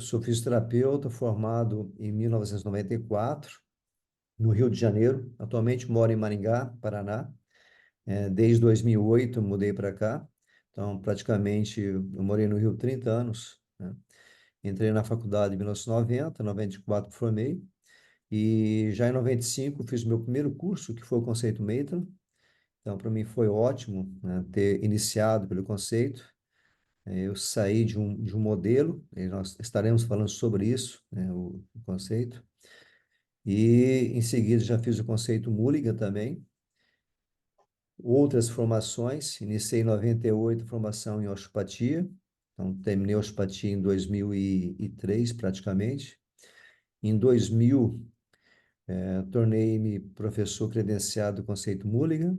Sou fisioterapeuta formado em 1994, no Rio de Janeiro. Atualmente moro em Maringá, Paraná. Desde 2008 mudei para cá. Então, praticamente, eu morei no Rio 30 anos, né? Entrei na faculdade em 1990, 94 formei. E já em 95 fiz meu primeiro curso, que foi o conceito Maitland. Então, para mim foi ótimo, né, ter iniciado pelo conceito. Eu saí de um modelo, e nós estaremos falando sobre isso, né, o conceito. E em seguida já fiz o conceito Mulligan também. Outras formações, iniciei em 98 formação em osteopatia. Então, terminei osteopatia em 2003 praticamente. Em 2000, tornei-me professor credenciado do conceito Mulligan.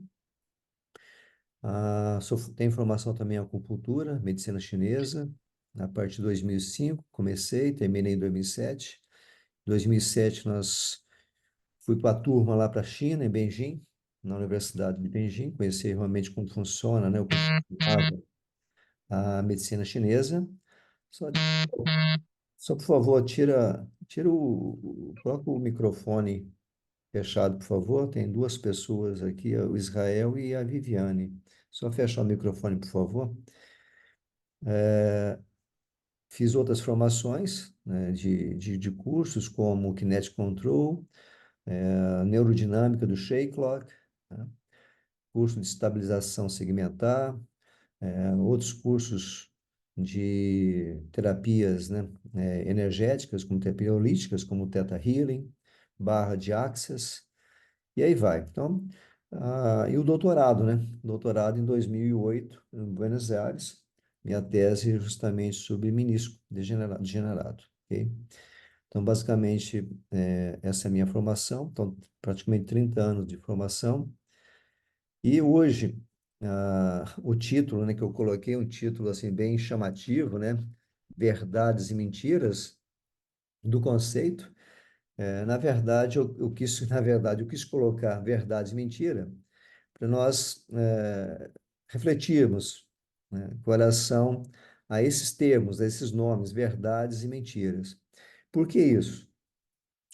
Tenho formação também em acupuntura, medicina chinesa. A partir de 2005, comecei, terminei em 2007. Em 2007, fui com a turma lá para a China, em Beijing, na Universidade de Beijing, conhecer realmente como funciona, né, o que funcionava a medicina chinesa. Só, só por favor, coloca o microfone fechado, por favor. Tem duas pessoas aqui, o Israel e a Viviane. Só fechar o microfone, por favor. Fiz outras formações, né, de cursos, como Kinetic Control, Neurodinâmica do Shakelock, né, curso de estabilização segmentar, outros cursos de terapias, né, energéticas, como terapia holísticas, como Theta Healing, barra de Access, e aí vai. Então, e o doutorado, né? Doutorado em 2008, em Buenos Aires. Minha tese é justamente sobre menisco degenerado, ok? Então, basicamente, essa é a minha formação. Então, praticamente 30 anos de formação. E hoje, o título, né, que eu coloquei, um título assim bem chamativo, né? Verdades e mentiras do conceito. Na verdade, eu quis colocar verdade e mentira para nós refletirmos, né, com relação a esses termos, a esses nomes, verdades e mentiras. Por que isso?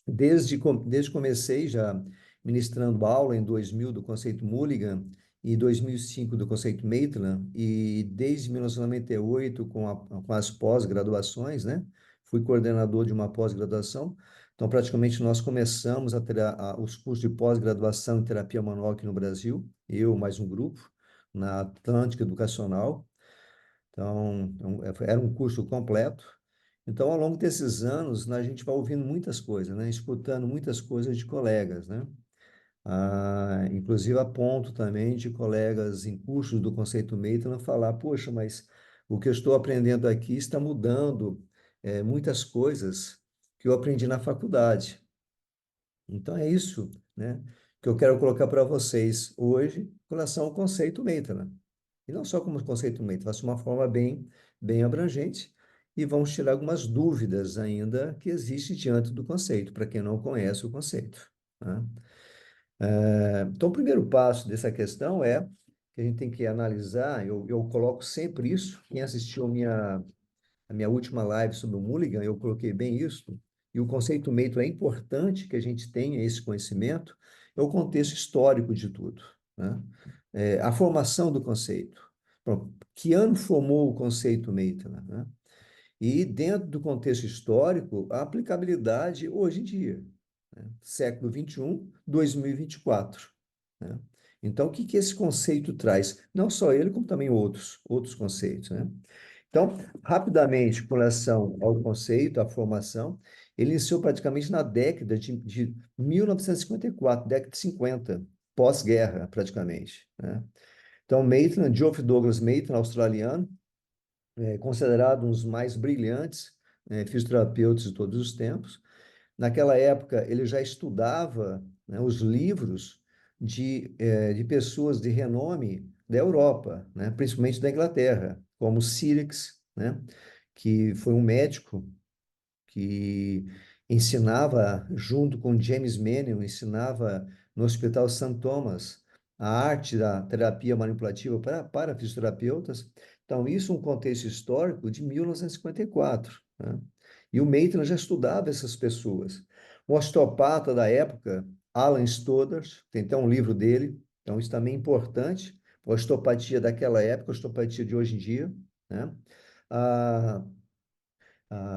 Desde que comecei já ministrando aula em 2000 do conceito Mulligan e 2005 do conceito Maitland, e desde 1998 com as pós-graduações, né? Fui coordenador de uma pós-graduação. Então, praticamente, nós começamos os cursos de pós-graduação em terapia manual aqui no Brasil, eu mais um grupo, na Atlântica Educacional. Então, era um curso completo. Então, ao longo desses anos, né, a gente vai ouvindo muitas coisas, né? Escutando muitas coisas de colegas, né? Inclusive, a ponto também de colegas em cursos do conceito Maitland falar: poxa, mas o que eu estou aprendendo aqui está mudando muitas coisas que eu aprendi na faculdade. Então, é isso, né, que eu quero colocar para vocês hoje com relação ao conceito Maitland. E não só como conceito Maitland, mas de uma forma bem abrangente, e vamos tirar algumas dúvidas ainda que existem diante do conceito, para quem não conhece o conceito, né? Então, o primeiro passo dessa questão é que a gente tem que analisar, eu coloco sempre isso, quem assistiu a minha última live sobre o Mulligan, eu coloquei bem isso, e o conceito Maitland é importante que a gente tenha esse conhecimento, é o contexto histórico de tudo, né? A formação do conceito. Bom, que ano formou o conceito Maitland, né? E dentro do contexto histórico, a aplicabilidade hoje em dia, né? Século XXI, 2024, né? Então, o que que esse conceito traz? Não só ele, como também outros conceitos, né? Então, rapidamente, com relação ao conceito, à formação, ele iniciou praticamente na década de 1954, década de 50, pós-guerra, praticamente, né? Então, Maitland, Geoff Douglas Maitland, australiano, considerado um dos mais brilhantes fisioterapeutas de todos os tempos. Naquela época, ele já estudava, né, os livros de pessoas de renome da Europa, né, principalmente da Inglaterra, como Sirix, né, que foi um médico que ensinava, junto com James Manion, ensinava no Hospital St. Thomas a arte da terapia manipulativa para fisioterapeutas. Então, isso é um contexto histórico de 1954, né? E o Maitland já estudava essas pessoas. O osteopata da época, Alan Stoddard, tem até um livro dele, então isso também é importante. A osteopatia daquela época, a osteopatia de hoje em dia, né? Ah,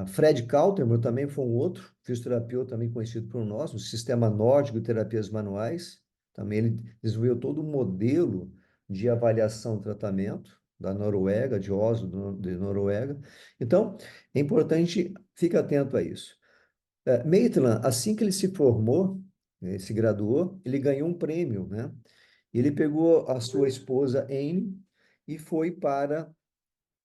Fred Kauterman também foi um outro fisioterapeuta também conhecido por nós, o sistema nórdico de terapias manuais. Também ele desenvolveu todo um modelo de avaliação e tratamento da Noruega, de Oslo, de Noruega. Então, é importante, fique atento a isso. Maitland, assim que ele se formou, se graduou, ele ganhou um prêmio, né? Ele pegou a sua esposa Anne e foi para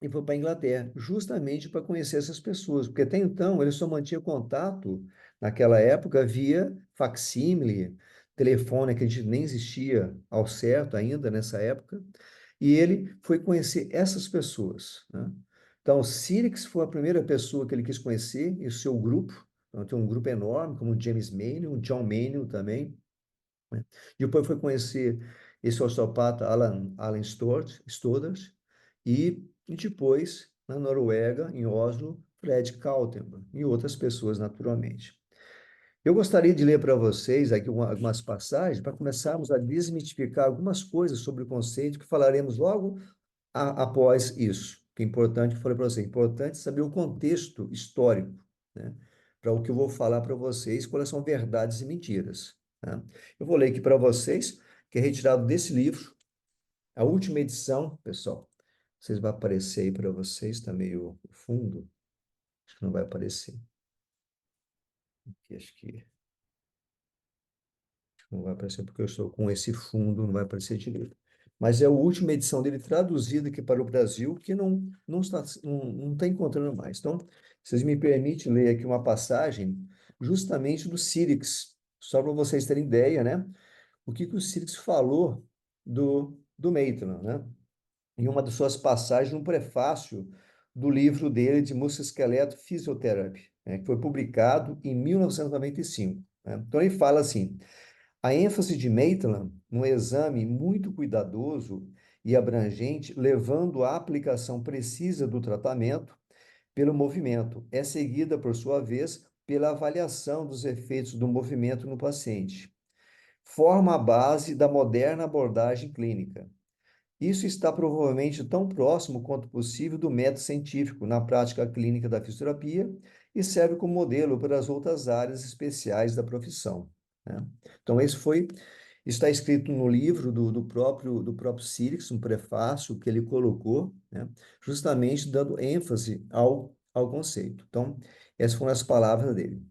a Inglaterra, justamente para conhecer essas pessoas, porque até então ele só mantinha contato, naquela época, via facsímile, telefone, que a gente nem existia ao certo ainda nessa época, e ele foi conhecer essas pessoas, né? Então, Sirix foi a primeira pessoa que ele quis conhecer, e o seu grupo, então, tem um grupo enorme, como o James Manion, o John Manion também, né? Depois foi conhecer esse osteopata Alan Stoddard e depois, na Noruega, em Oslo, Fred Kaltenborn e outras pessoas, naturalmente. Eu gostaria de ler para vocês aqui algumas passagens para começarmos a desmitificar algumas coisas sobre o conceito que falaremos logo após isso. Que é importante, eu falei para você, é importante saber o contexto histórico, né? Para o que eu vou falar para vocês, quais são verdades e mentiras, né? Eu vou ler aqui para vocês, que é retirado desse livro, a última edição, pessoal. Vocês vai aparecer aí para vocês, está meio fundo, acho que não vai aparecer. Aqui, acho que não vai aparecer porque eu estou com esse fundo, não vai aparecer direito. Mas é a última edição dele traduzida aqui para o Brasil, que não está encontrando mais. Então, vocês me permitem ler aqui uma passagem justamente do Círics, só para vocês terem ideia, né? O que que o Círics falou do Maitland, né? Em uma de suas passagens, no prefácio do livro dele de Musculoesqueleto Physiotherapy, né? Que foi publicado em 1995, né? Então, ele fala assim: a ênfase de Maitland no exame muito cuidadoso e abrangente, levando à aplicação precisa do tratamento pelo movimento, é seguida, por sua vez, pela avaliação dos efeitos do movimento no paciente. Forma a base da moderna abordagem clínica. Isso está provavelmente tão próximo quanto possível do método científico na prática clínica da fisioterapia e serve como modelo para as outras áreas especiais da profissão, né? Então, está escrito no livro do próprio Sirix, um prefácio que ele colocou, né, justamente dando ênfase ao conceito. Então, essas foram as palavras dele.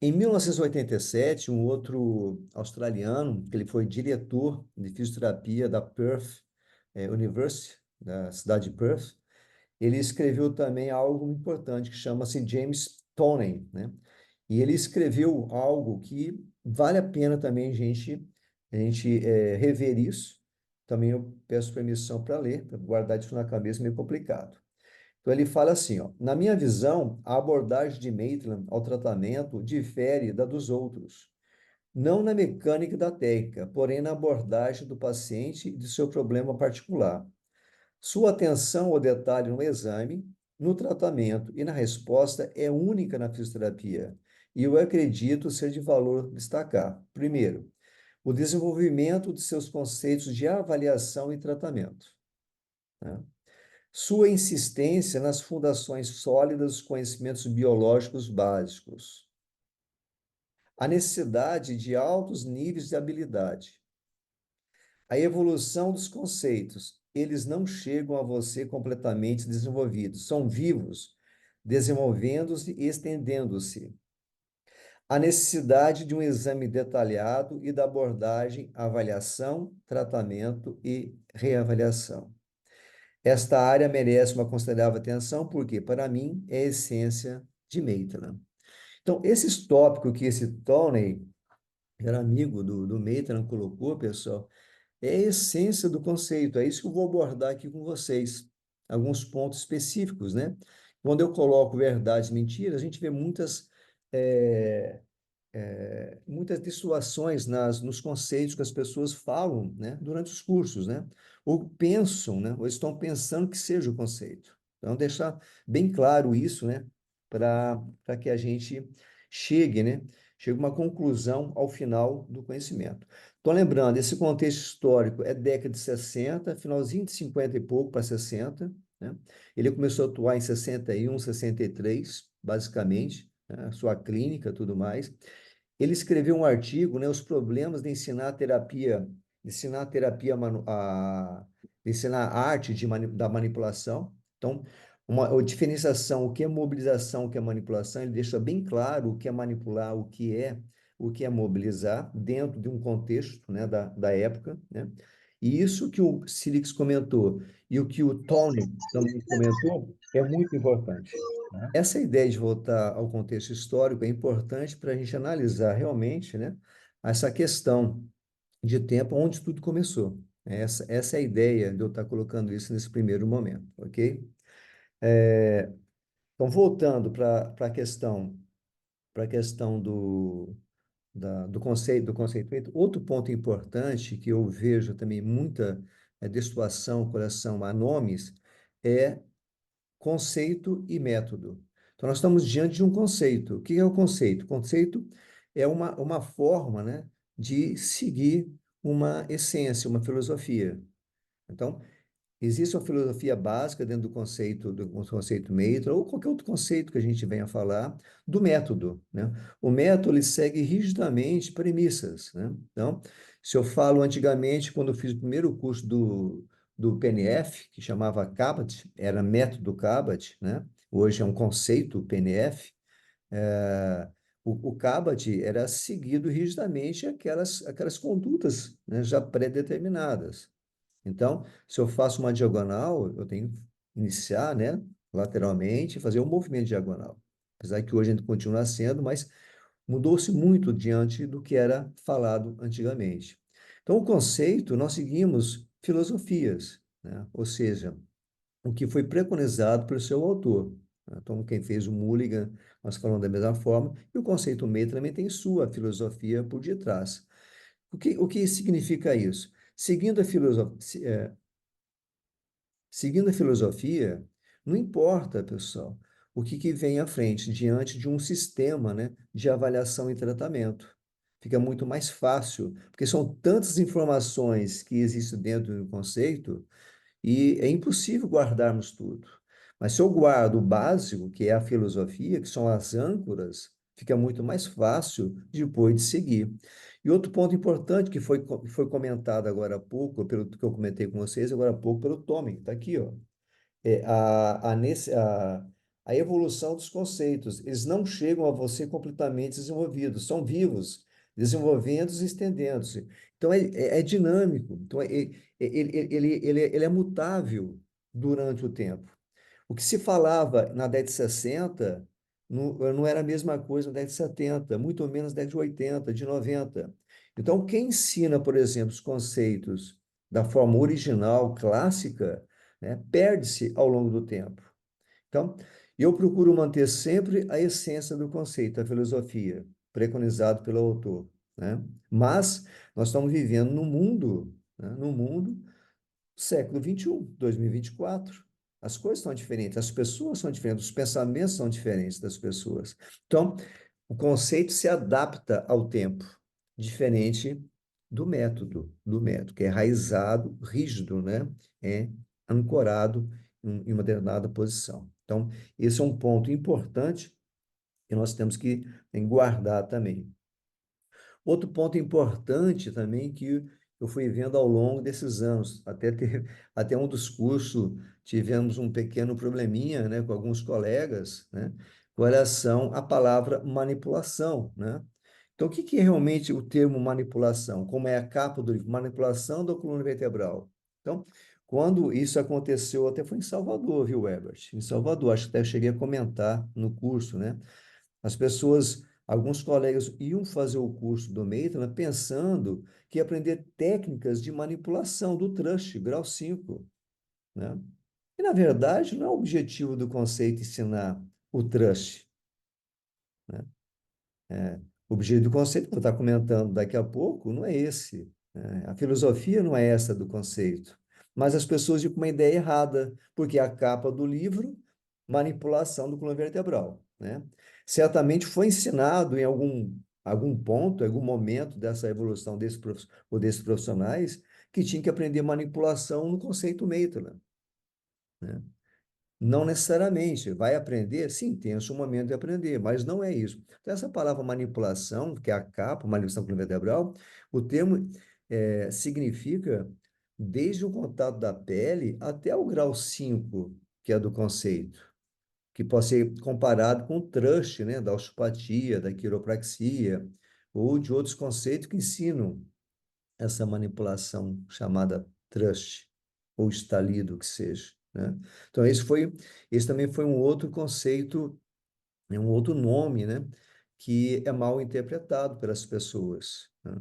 Em 1987, um outro australiano, que ele foi diretor de fisioterapia da Perth University, da cidade de Perth, ele escreveu também algo importante que chama-se James Toney, né? E ele escreveu algo que vale a pena também a gente rever isso. Também eu peço permissão para ler, para guardar isso na cabeça, meio complicado. Então ele fala assim, ó, na minha visão, a abordagem de Maitland ao tratamento difere da dos outros, não na mecânica da técnica, porém na abordagem do paciente e de seu problema particular. Sua atenção ao detalhe no exame, no tratamento e na resposta é única na fisioterapia, e eu acredito ser de valor destacar. Primeiro, o desenvolvimento de seus conceitos de avaliação e tratamento, né? Sua insistência nas fundações sólidas dos conhecimentos biológicos básicos. A necessidade de altos níveis de habilidade. A evolução dos conceitos. Eles não chegam a você completamente desenvolvidos, são vivos, desenvolvendo-se e estendendo-se. A necessidade de um exame detalhado e da abordagem, avaliação, tratamento e reavaliação. Esta área merece uma considerável atenção, porque, para mim, é a essência de Maitland. Então, esses tópicos que esse Tony, que era amigo do Maitland, colocou, pessoal, é a essência do conceito. É isso que eu vou abordar aqui com vocês. Alguns pontos específicos, né? Quando eu coloco verdades e mentiras, a gente vê é, muitas distorções nos conceitos que as pessoas falam, né, durante os cursos, né, ou pensam, né, ou estão pensando que seja o conceito. Então, deixar bem claro isso, né, para que a gente chegue, né? Chegue a uma conclusão ao final do conhecimento. Estou lembrando, esse contexto histórico é década de 60, finalzinho de 50 e pouco para 60, né? Ele começou a atuar em 61, 63, basicamente, né? A sua clínica, tudo mais. Ele escreveu um artigo, né, os problemas de ensinar a terapia, de ensinar a arte da manipulação. Então, uma diferenciação, o que é mobilização, o que é manipulação, ele deixa bem claro o que é manipular, o que é mobilizar, dentro de um contexto, né, da época, né? E isso que o Silix comentou e o que o Tony também comentou é muito importante. Essa ideia de voltar ao contexto histórico é importante para a gente analisar realmente, né, essa questão de tempo onde tudo começou. Essa é a ideia de eu estar colocando isso nesse primeiro momento, ok? Então, voltando para a questão do conceito, outro ponto importante que eu vejo também muita destoação com relação a nomes é conceito e método. Então, nós estamos diante de um conceito. O que é o conceito? O conceito é uma forma, né, de seguir uma essência, uma filosofia. Então, existe uma filosofia básica dentro do conceito Meitner, ou qualquer outro conceito que a gente venha falar, do método, né? O método, ele segue rigidamente premissas, né? Então, se eu falo antigamente, quando eu fiz o primeiro curso do PNF, que chamava CABAT, era método CABAT, né? Hoje é um conceito PNF, o CABAT era seguido rigidamente aquelas condutas, né, já pré-determinadas. Então, se eu faço uma diagonal, eu tenho que iniciar, né, lateralmente, e fazer um movimento diagonal. Apesar que hoje a gente continua sendo, mas mudou-se muito diante do que era falado antigamente. Então, o conceito, nós seguimos filosofias, né? Ou seja, o que foi preconizado pelo seu autor, né? Então, quem fez o Mulligan, nós falamos da mesma forma, e o conceito meio também tem sua filosofia por detrás. O que significa isso? Seguindo a filosofia, não importa, pessoal, o que vem à frente, diante de um sistema, né, de avaliação e tratamento. Fica muito mais fácil, porque são tantas informações que existem dentro do conceito e é impossível guardarmos tudo. Mas se eu guardo o básico, que é a filosofia, que são as âncoras, fica muito mais fácil depois de seguir. E outro ponto importante que foi comentado agora há pouco, pelo que eu comentei com vocês agora há pouco, pelo Tommy, está aqui, ó. É a evolução dos conceitos. Eles não chegam a você completamente desenvolvidos, são vivos, desenvolvendo-se e estendendo-se. Então, é dinâmico, então, ele é mutável durante o tempo. O que se falava na década de 60 não era a mesma coisa na década de 70, muito menos na década de 80, de 90. Então, quem ensina, por exemplo, os conceitos da forma original, clássica, né, perde-se ao longo do tempo. Então, eu procuro manter sempre a essência do conceito, a filosofia, preconizado pelo autor, né? Mas nós estamos vivendo no mundo século 21, 2024. As coisas estão diferentes, as pessoas são diferentes, os pensamentos são diferentes das pessoas. Então, o conceito se adapta ao tempo, diferente do método, que é enraizado, rígido, né? É ancorado em uma determinada posição. Então, esse é um ponto importante que nós temos que guardar também. Outro ponto importante também que eu fui vendo ao longo desses anos, até um dos cursos tivemos um pequeno probleminha, né, com alguns colegas, né, com relação à palavra manipulação, né? Então, o que é realmente o termo manipulação? Como é a capa do livro? Manipulação da coluna vertebral. Então, quando isso aconteceu, até foi em Salvador, viu, Herbert? Em Salvador, acho que até eu cheguei a comentar no curso, né? As pessoas, alguns colegas iam fazer o curso do Maitland pensando que ia aprender técnicas de manipulação do trust, grau 5, né? E, na verdade, não é o objetivo do conceito ensinar o trust, né? O objetivo do conceito, que eu vou estar comentando daqui a pouco, não é esse, né? A filosofia não é essa do conceito. Mas as pessoas ficam com uma ideia errada, porque a capa do livro, manipulação do coluna vertebral. né? Certamente foi ensinado em algum ponto, em algum momento dessa evolução ou desses profissionais que tinha que aprender manipulação no conceito Maitland, né? Não necessariamente. Vai aprender? Sim, tem o seu momento de aprender, mas não é isso. Então, essa palavra manipulação, que é a capa, manipulação vertebral, o termo significa desde o contato da pele até o grau 5 que é do conceito, que pode ser comparado com o trust, né, da osteopatia, da quiropraxia, ou de outros conceitos que ensinam essa manipulação chamada trust, ou estalido, que seja, né? Então, esse também foi um outro conceito, é um outro nome, né, que é mal interpretado pelas pessoas, né?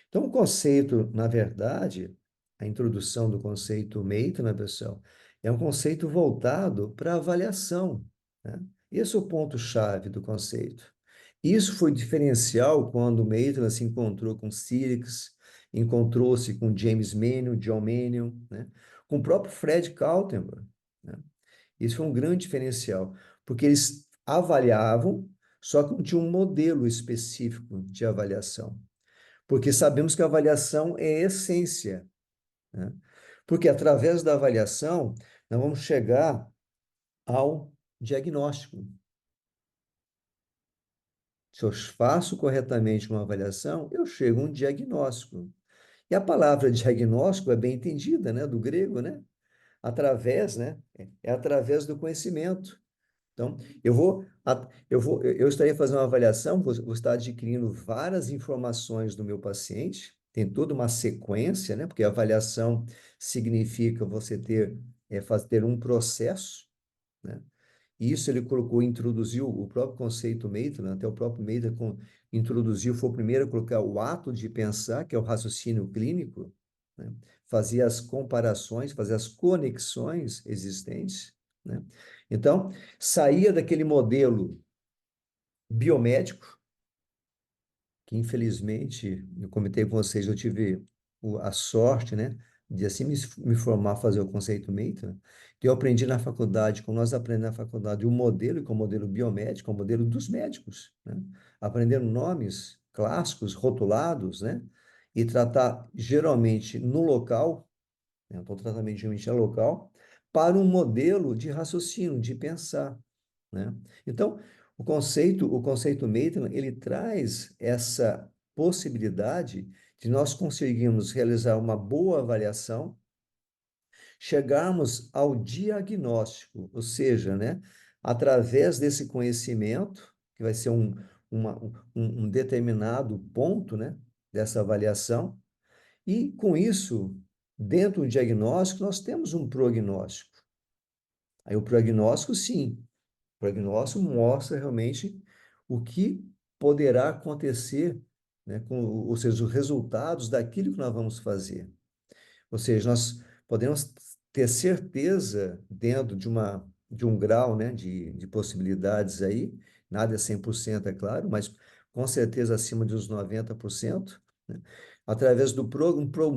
Então, o conceito, na verdade, a introdução do conceito MEIT, né, pessoal, é um conceito voltado para avaliação, né? Esse é o ponto-chave do conceito. Isso foi diferencial quando o Maitland se encontrou com Sirix, encontrou-se com James Manion, John Manion, né? Com o próprio Fred Kaltenberg, né? Isso foi um grande diferencial, porque eles avaliavam, só que não tinha um modelo específico de avaliação. Porque sabemos que a avaliação é essência, né? Porque através da avaliação, nós vamos chegar ao diagnóstico. Se eu faço corretamente uma avaliação, eu chego a um diagnóstico. E a palavra diagnóstico é bem entendida, né, do grego, né? Através, né? É através do conhecimento. Então, eu estaria fazendo uma avaliação, vou estar adquirindo várias informações do meu paciente, tem toda uma sequência, né? Porque avaliação significa você ter um processo, né? E isso ele colocou, introduziu o próprio conceito Maitland, até o próprio Maitland introduziu, foi o primeiro a colocar o ato de pensar, que é o raciocínio clínico, né? Fazia as comparações, fazia as conexões existentes, né? Então, saía daquele modelo biomédico, que infelizmente, eu comentei com vocês, eu tive a sorte, né, de assim me formar, fazer o conceito Maitland, que eu aprendi na faculdade, como nós aprendemos na faculdade, o modelo, que é o modelo biomédico, é o modelo dos médicos, né, aprendendo nomes clássicos, rotulados, né, e tratar geralmente no local, né, então tratamento geralmente é local, para um modelo de raciocínio, de pensar, né? Então, o conceito Maitland, ele traz essa possibilidade de nós conseguirmos realizar uma boa avaliação, chegarmos ao diagnóstico, ou seja, né, através desse conhecimento, que vai ser um determinado ponto, né, dessa avaliação, e com isso, dentro do diagnóstico, nós temos um prognóstico. Aí o prognóstico, sim, o prognóstico mostra realmente o que poderá acontecer, né, ou seja, os resultados daquilo que nós vamos fazer. Ou seja, nós podemos ter certeza dentro de um grau, né, de possibilidades aí, nada é 100%, é claro, mas com certeza acima dos 90%, né, através um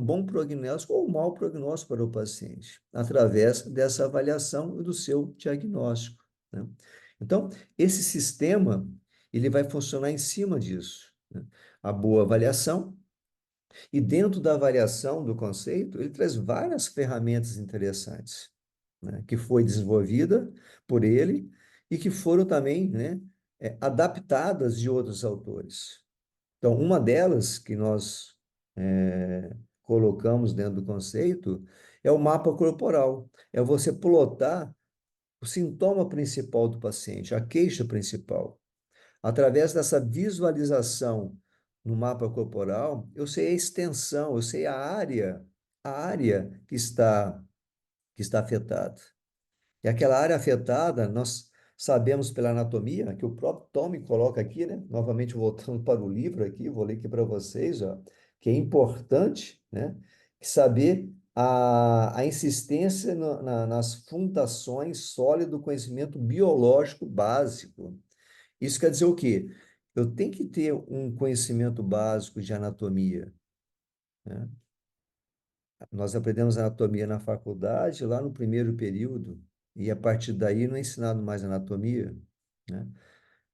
bom prognóstico ou um mau prognóstico para o paciente, através dessa avaliação e do seu diagnóstico, né? Então, esse sistema, ele vai funcionar em cima disso, né? A boa avaliação, e dentro da avaliação do conceito, ele traz várias ferramentas interessantes, né, que foi desenvolvida por ele e que foram também, né, adaptadas de outros autores. Então, uma delas que nós colocamos dentro do conceito é o mapa corporal. É você plotar o sintoma principal do paciente, a queixa principal. Através dessa visualização no mapa corporal, eu sei a extensão, eu sei a área que está afetada. E aquela área afetada, nós sabemos pela anatomia, que o próprio Tome coloca aqui, né? Novamente voltando para o livro aqui, vou ler aqui para vocês, ó, que é importante, né? Saber a insistência nas fundações sólidas do conhecimento biológico básico. Isso quer dizer o quê? Eu tenho que ter um conhecimento básico de anatomia, né? Nós aprendemos anatomia na faculdade, lá no primeiro período, e a partir daí não é ensinado mais anatomia, né?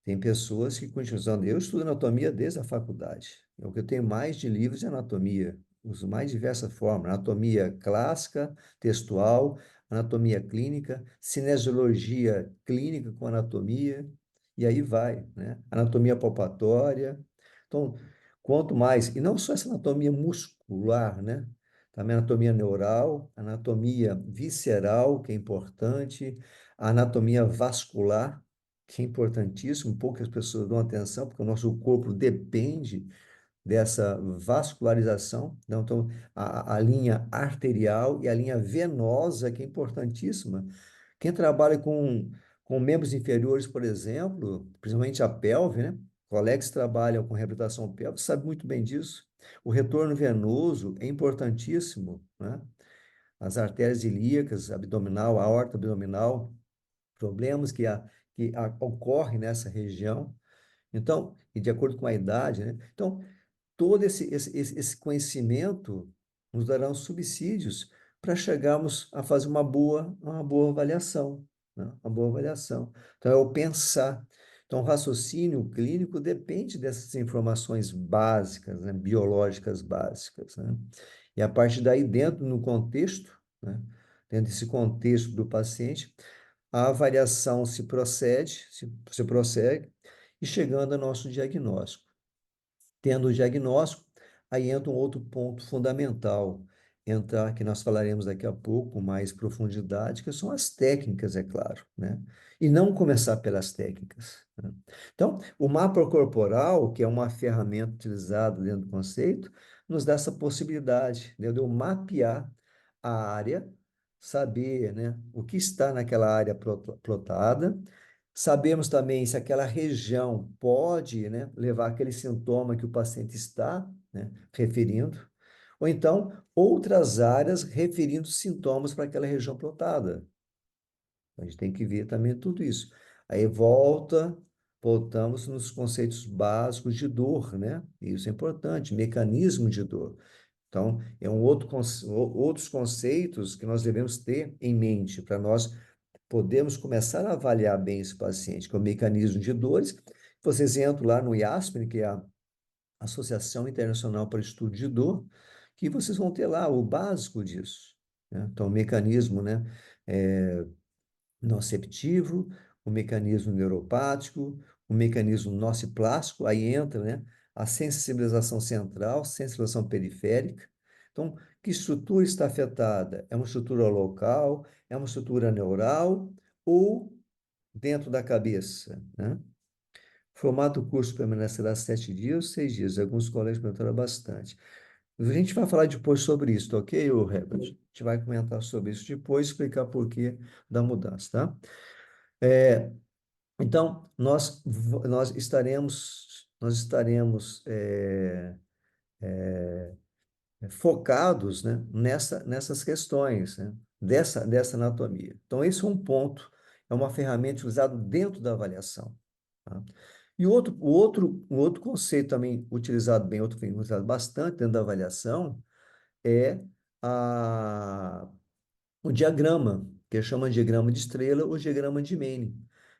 Tem pessoas que continuam usando. Eu estudo anatomia desde a faculdade. O que eu tenho mais de livros de anatomia, uso mais diversas formas: anatomia clássica, textual, anatomia clínica, cinesiologia clínica com anatomia, e aí vai, né? Anatomia palpatória. Então, quanto mais, e não só essa anatomia muscular, né? Também anatomia neural, anatomia visceral, que é importante, a anatomia vascular, que é importantíssimo, poucas pessoas dão atenção, porque o nosso corpo depende dessa vascularização. Então, a linha arterial e a linha venosa, que é importantíssima. Quem trabalha com membros inferiores, por exemplo, principalmente a pelve, né? Colegas que trabalham com reabilitação pélvica sabem muito bem disso. O retorno venoso é importantíssimo, né? As artérias ilíacas, abdominal, aorta abdominal, problemas que ocorrem nessa região. Então, e de acordo com a idade, né? Então, todo esse conhecimento nos dará uns subsídios para chegarmos a fazer uma boa avaliação, né? Uma boa avaliação. Então, é o pensar. Então, o raciocínio clínico depende dessas informações básicas, né? Biológicas básicas, né? E a partir daí, dentro no contexto, né? Dentro desse contexto do paciente, a avaliação se prossegue, e chegando ao nosso diagnóstico. Tendo o diagnóstico, aí entra um outro ponto fundamental, entrar, que nós falaremos daqui a pouco com mais profundidade, que são as técnicas, é claro, né? E não começar pelas técnicas, né? Então, o mapa corporal, que é uma ferramenta utilizada dentro do conceito, nos dá essa possibilidade, né, de eu mapear a área, saber, né, o que está naquela área plotada. Sabemos também se aquela região pode, né, levar aquele sintoma que o paciente está, né, referindo, ou então outras áreas referindo sintomas para aquela região plotada. A gente tem que ver também tudo isso. Aí voltamos nos conceitos básicos de dor, né? Isso é importante, mecanismo de dor. Então, é outros conceitos que nós devemos ter em mente para nós podemos começar a avaliar bem esse paciente, que é o mecanismo de dores. Vocês entram lá no IASPEN, que é a Associação Internacional para o Estudo de Dor, que vocês vão ter lá o básico disso, né? Então, o mecanismo, né, é, noceptivo, o mecanismo neuropático, o mecanismo nociplástico, aí entra, né, a sensibilização central, sensibilização periférica. Então, que estrutura está afetada? É uma estrutura local, é uma estrutura neural ou dentro da cabeça, né? O formato do curso permanecerá 7 dias ou 6 dias. Alguns colegas perguntaram bastante. A gente vai falar depois sobre isso, tá ok, Herbert? A gente vai comentar sobre isso depois, explicar por que da mudança, tá? É, então, nós estaremos focados, né, nessas questões, né, dessa anatomia. Então, esse é um ponto, é uma ferramenta utilizada dentro da avaliação, tá? E o outro conceito também utilizado bem, outro que foi utilizado bastante dentro da avaliação, é a, o diagrama, que chama de diagrama de estrela ou diagrama de Mene,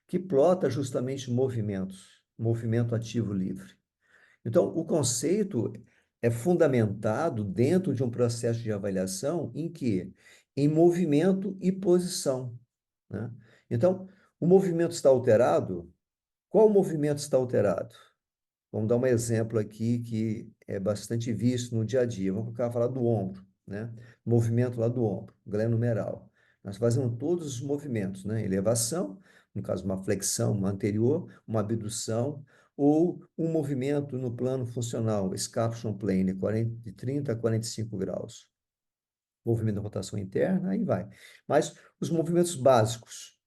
que plota justamente movimentos, movimento ativo livre. Então, o conceito é fundamentado dentro de um processo de avaliação em que? Em movimento e posição, né? Então, o movimento está alterado? Qual movimento está alterado? Vamos dar um exemplo aqui que é bastante visto no dia a dia. Vamos falar do ombro, né? Movimento lá do ombro, glenomeral. Nós fazemos todos os movimentos, né? Elevação, no caso, uma flexão uma anterior, uma abdução, ou um movimento no plano funcional, scaption plane, de 30 a 45 graus. Movimento de rotação interna, aí vai. Mas os movimentos básicos.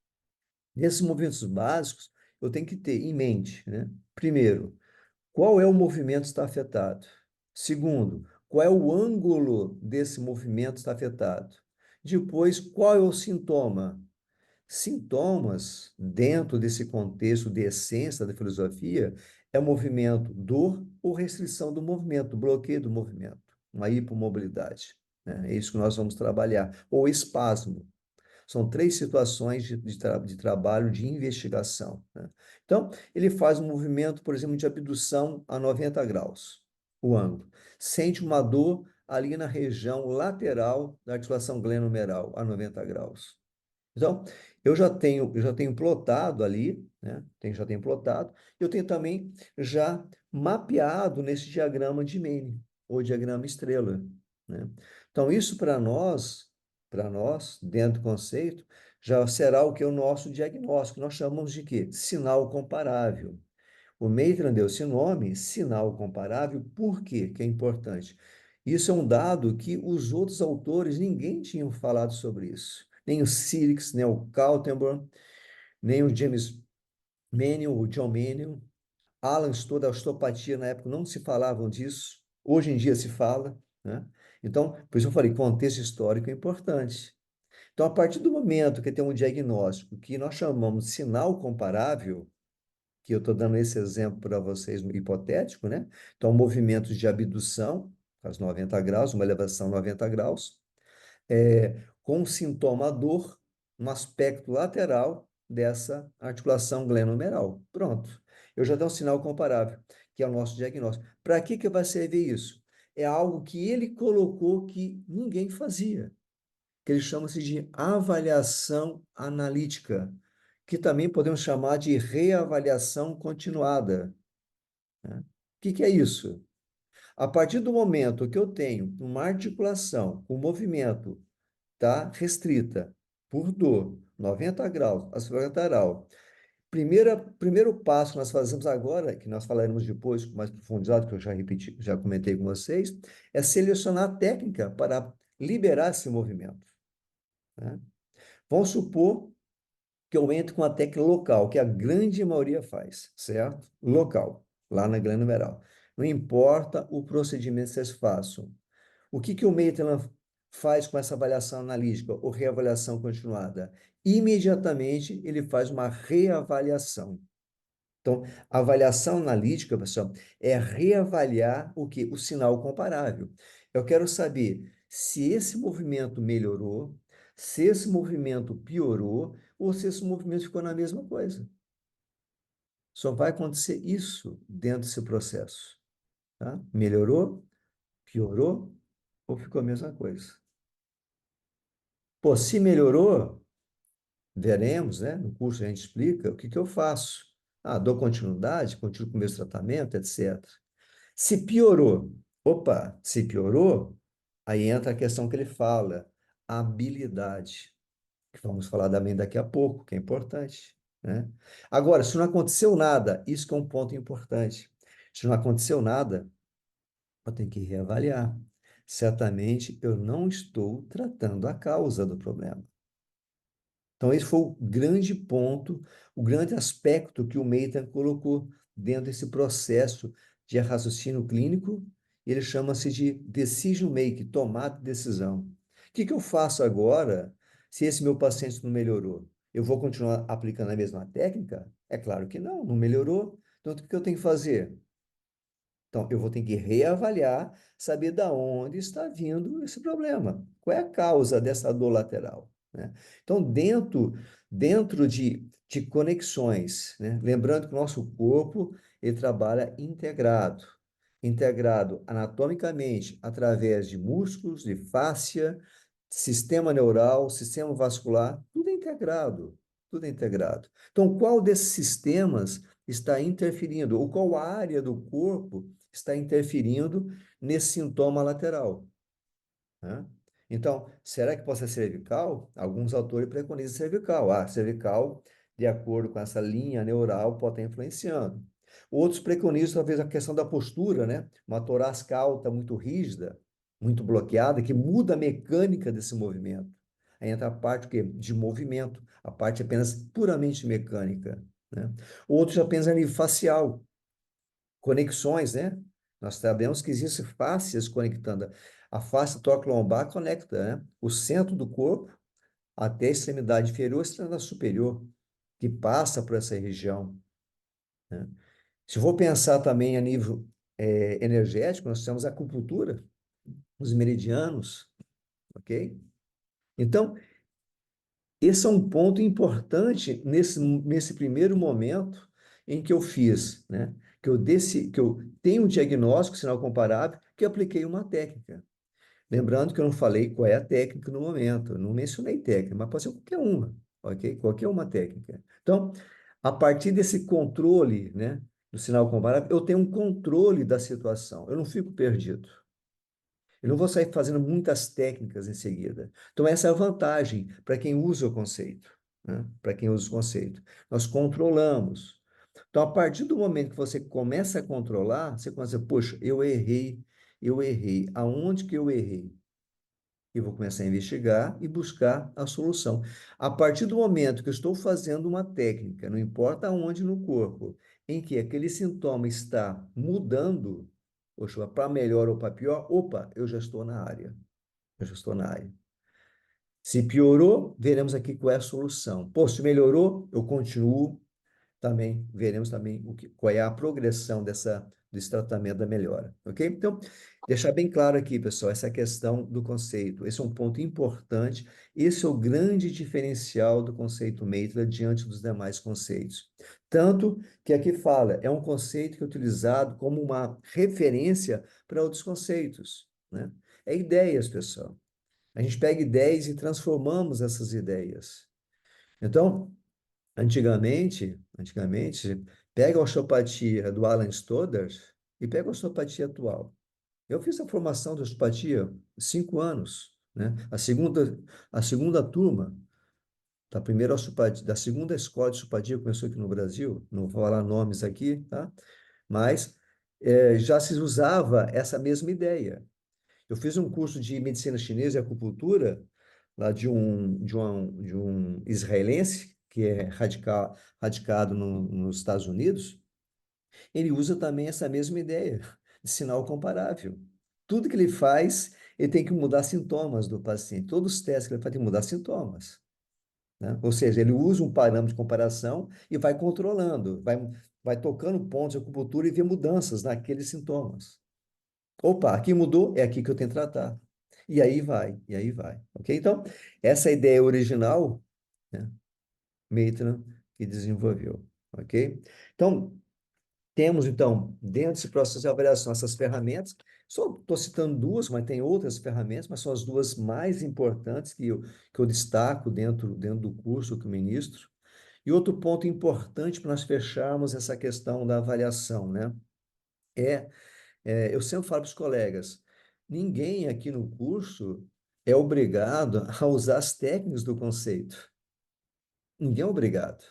Nesses movimentos básicos, eu tenho que ter em mente, né? Primeiro, qual é o movimento que está afetado? Segundo, qual é o ângulo desse movimento que está afetado? Depois, qual é o sintoma? Sintomas, dentro desse contexto de essência da filosofia, é movimento, dor ou restrição do movimento, bloqueio do movimento, uma hipomobilidade, né? É isso que nós vamos trabalhar. Ou espasmo. São três situações de trabalho de investigação, né? Então, ele faz um movimento, por exemplo, de abdução a 90 graus, o ângulo. Sente uma dor ali na região lateral da articulação glenohumeral a 90 graus. Então, eu já tenho plotado ali, né? Já tenho plotado. Eu tenho também já mapeado nesse diagrama de Mene, ou diagrama estrela, né? Então, isso para nós, dentro do conceito, já será o que é o nosso diagnóstico. Nós chamamos de quê? Sinal comparável. O Maitland deu esse nome, sinal comparável, por quê que é importante? Isso é um dado que os outros autores, ninguém tinha falado sobre isso. Nem o Sirix, nem o Kaltenborn, nem o James Manion, o John Manion. Alan Stowe, da osteopatia, na época não se falavam disso. Hoje em dia se fala, né? Então, por isso eu falei, contexto histórico é importante. Então, a partir do momento que tem um diagnóstico que nós chamamos de sinal comparável, que eu estou dando esse exemplo para vocês, hipotético, né? Então, movimentos de abdução, faz 90 graus, uma elevação 90 graus, com sintoma dor, um aspecto lateral dessa articulação glenohumeral. Pronto. Eu já dou um sinal comparável, que é o nosso diagnóstico. Para que vai servir isso? É algo que ele colocou que ninguém fazia, que ele chama-se de avaliação analítica, que também podemos chamar de reavaliação continuada, né? O que é isso? A partir do momento que eu tenho uma articulação com movimento, tá, restrita por dor, 90 graus, lateral, primeiro passo que nós fazemos agora, que nós falaremos depois com mais profundidade, que eu já repeti, já comentei com vocês, é selecionar a técnica para liberar esse movimento, né? Vamos supor que eu entro com a técnica local, que a grande maioria faz, certo? Local, lá na glândula numeral. Não importa o procedimento que vocês façam. O que o Maitland faz com essa avaliação analítica ou reavaliação continuada? Imediatamente ele faz uma reavaliação. Então, a avaliação analítica, pessoal, é reavaliar o que? O sinal comparável. Eu quero saber se esse movimento melhorou, se esse movimento piorou, ou se esse movimento ficou na mesma coisa. Só vai acontecer isso dentro desse processo, tá? Melhorou, piorou ou ficou a mesma coisa? Pô, se melhorou, veremos, né? No curso a gente explica o que eu faço. Ah, dou continuidade, continuo com o meu tratamento, etc. Se piorou, opa, se piorou, aí entra a questão que ele fala, habilidade, que vamos falar também daqui a pouco, que é importante, né? Agora, se não aconteceu nada, isso que é um ponto importante. Se não aconteceu nada, eu tenho que reavaliar. Certamente eu não estou tratando a causa do problema. Então, esse foi o grande ponto, o grande aspecto que o Maitland colocou dentro desse processo de raciocínio clínico. Ele chama-se de decision making, tomada de decisão. O que eu faço agora se esse meu paciente não melhorou? Eu vou continuar aplicando a mesma técnica? É claro que não, não melhorou. Então, o que eu tenho que fazer? Então, eu vou ter que reavaliar, saber da onde está vindo esse problema. Qual é a causa dessa dor lateral, né? Então, dentro de conexões, né? Lembrando que o nosso corpo, ele trabalha integrado. Integrado anatomicamente, através de músculos, de fáscia, sistema neural, sistema vascular, tudo é integrado. Tudo é integrado. Então, qual desses sistemas está interferindo? Ou qual área do corpo está interferindo nesse sintoma lateral, né? Então, será que pode ser cervical? Alguns autores preconizam cervical. Ah, cervical, de acordo com essa linha neural, pode estar influenciando. Outros preconizam talvez a questão da postura, né? Uma torácica alta muito rígida, muito bloqueada, que muda a mecânica desse movimento. Aí entra a parte que, de movimento, a parte apenas puramente mecânica, né? Outros já pensam em facial, conexões, né? Nós sabemos que existem fáscias conectando. A face tóraco-lombar conecta, né, o centro do corpo até a extremidade inferior e a extremidade superior, que passa por essa região, né? Se eu vou pensar também a nível energético, nós temos a acupuntura, os meridianos, ok? Então, Esse é um ponto importante nesse primeiro momento em que eu fiz, né? Que eu tenho um diagnóstico, sinal comparável, que eu apliquei uma técnica. Lembrando que eu não falei qual é a técnica no momento, eu não mencionei técnica, mas pode ser qualquer uma, ok? Qualquer uma técnica. Então, a partir desse controle, né, do sinal comparável, eu tenho um controle da situação, eu não fico perdido. Eu não vou sair fazendo muitas técnicas em seguida. Então, essa é a vantagem para quem usa o conceito, né? Para quem usa o conceito. Nós controlamos. Então, a partir do momento que você começa a controlar, você começa a dizer, poxa, eu errei, eu errei. Aonde que eu errei? Eu vou começar a investigar e buscar a solução. A partir do momento que eu estou fazendo uma técnica, não importa onde no corpo, em que aquele sintoma está mudando, para melhor ou para pior, opa, eu já estou na área. Eu já estou na área. Se piorou, veremos aqui qual é a solução. Pô, se melhorou, eu continuo também veremos também qual é a progressão desse tratamento da melhora, ok? Então, deixar bem claro aqui, pessoal, essa questão do conceito. Esse é um ponto importante. Esse é o grande diferencial do conceito Maitland diante dos demais conceitos. Tanto que aqui fala, é um conceito que é utilizado como uma referência para outros conceitos, né? É ideias, pessoal. A gente pega ideias e transformamos essas ideias. Então, antigamente, pega a osteopatia do Alan Stoddard e pega a osteopatia atual. Eu fiz a formação de osteopatia 5 anos, né? A segunda turma da primeira osteopatia, da segunda escola de osteopatia começou aqui no Brasil, não vou falar nomes aqui, tá? Mas já se usava essa mesma ideia. Eu fiz um curso de medicina chinesa e acupuntura lá de um israelense que é radicado nos Estados Unidos. Ele usa também essa mesma ideia de sinal comparável. Tudo que ele faz, ele tem que mudar sintomas do paciente. Todos os testes que ele faz tem que mudar sintomas, né? Ou seja, ele usa um parâmetro de comparação e vai controlando, vai tocando pontos de acupuntura e vê mudanças naqueles sintomas. Opa, aqui mudou, é aqui que eu tenho que tratar. E aí vai, ok? Então, essa é a ideia original, né, Maitland que desenvolveu, ok? Então, temos, então, dentro desse processo de avaliação, essas ferramentas. Só estou citando duas, mas tem outras ferramentas, mas são as duas mais importantes que eu destaco dentro do curso que eu ministro. E outro ponto importante para nós fecharmos essa questão da avaliação, né? É eu sempre falo para os colegas, ninguém aqui no curso é obrigado a usar as técnicas do conceito. Ninguém é obrigado.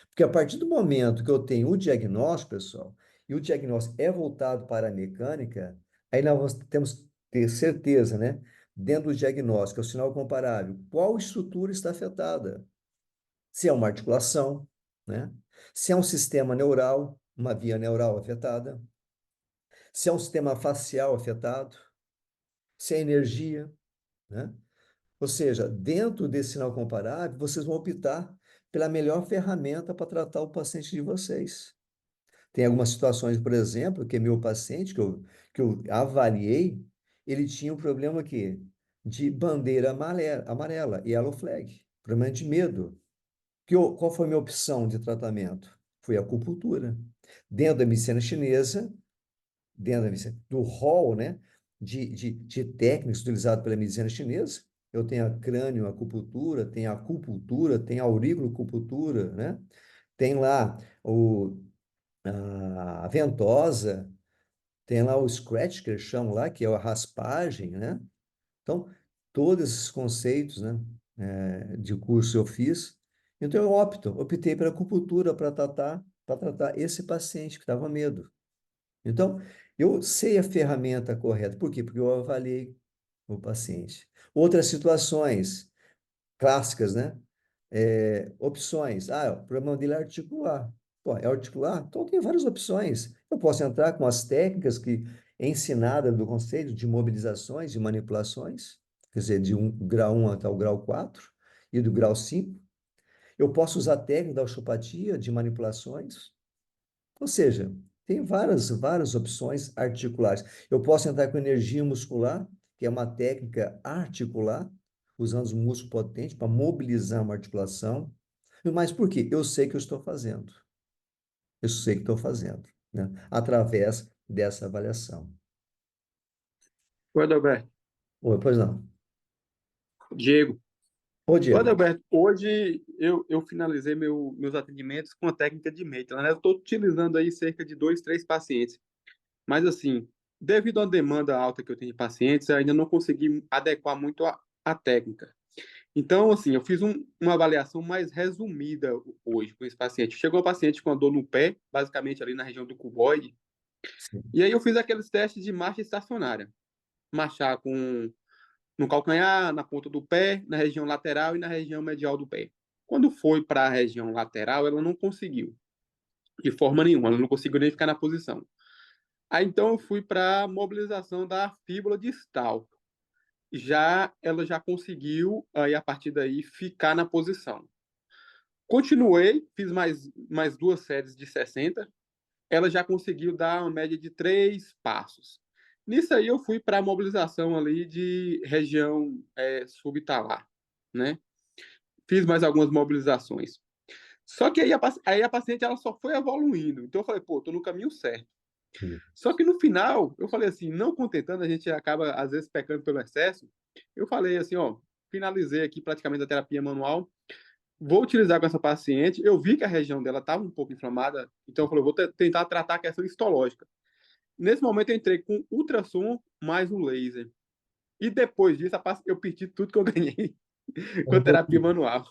Porque a partir do momento que eu tenho o diagnóstico, pessoal, e o diagnóstico é voltado para a mecânica, aí nós temos que ter certeza, né? Dentro do diagnóstico, é o sinal comparável, qual estrutura está afetada? Se é uma articulação, né? Se é um sistema neural, uma via neural afetada, se é um sistema facial afetado, se é energia, né? Ou seja, dentro desse sinal comparável, vocês vão optar pela melhor ferramenta para tratar o paciente de vocês. Tem algumas situações, por exemplo, que meu paciente, que eu avaliei, ele tinha um problema aqui de bandeira amarela, yellow flag, problema de medo. Qual foi a minha opção de tratamento? Foi a acupuntura. Dentro da medicina chinesa, do rol, né, de técnicas utilizadas pela medicina chinesa. Eu tenho a crânio-acupuntura, tem a acupuntura, tem a auriculoacupuntura, né? Tem lá a ventosa, tem lá o scratch, que eles chamam lá, que é a raspagem, né? Então, todos esses conceitos, né, de curso eu fiz. Então, eu optei pela acupuntura para tratar esse paciente que estava com medo. Então, eu sei a ferramenta correta. Por quê? Porque eu avaliei o paciente. Outras situações clássicas, né? Opções. Ah, o problema dele é articular. Pô, é articular? Então, tem várias opções. Eu posso entrar com as técnicas que é ensinada do conceito de mobilizações e manipulações, quer dizer, de grau 1 até o grau 4 e do grau 5. Eu posso usar a técnica da osteopatia de manipulações. Ou seja, tem várias opções articulares. Eu posso entrar com energia muscular, que é uma técnica articular, usando os músculos potentes para mobilizar uma articulação. Mas por quê? Eu sei que eu estou fazendo. Eu sei que estou fazendo, né? Através dessa avaliação. Ô, Adalberto, Oi, pois não. Diego. Ô, Ô, Diego. Adalberto, hoje eu finalizei meus atendimentos com a técnica de Maitland, né? Eu estou utilizando aí cerca de dois, três pacientes. Mas, assim, devido à demanda alta que eu tenho de pacientes, eu ainda não consegui adequar muito a técnica. Então, assim, eu fiz uma avaliação mais resumida hoje com esse paciente. Chegou um paciente com a dor no pé, basicamente ali na região do cuboide, Sim. e aí eu fiz aqueles testes de marcha estacionária. Marchar no calcanhar, na ponta do pé, na região lateral e na região medial do pé. Quando foi para a região lateral, ela não conseguiu, de forma nenhuma, ela não conseguiu nem ficar na posição. Aí então eu fui para a mobilização da fíbula distal. Já ela já conseguiu, aí a partir daí, ficar na posição. Continuei, fiz mais duas séries de 60. Ela já conseguiu dar uma média de 3 passos. Nisso aí eu fui para a mobilização ali de região subtalar, né? Fiz mais algumas mobilizações. Só que aí a paciente ela só foi evoluindo. Então eu falei, pô, tô no caminho certo. Só que no final, eu falei assim, não contentando, a gente acaba às vezes pecando pelo excesso. Eu falei assim, ó, finalizei aqui praticamente a terapia manual, vou utilizar com essa paciente. Eu vi que a região dela estava um pouco inflamada, então eu falei, vou tentar tratar a questão histológica. Nesse momento eu entrei com ultrassom mais um laser. E depois disso, eu perdi tudo que eu ganhei com a terapia manual.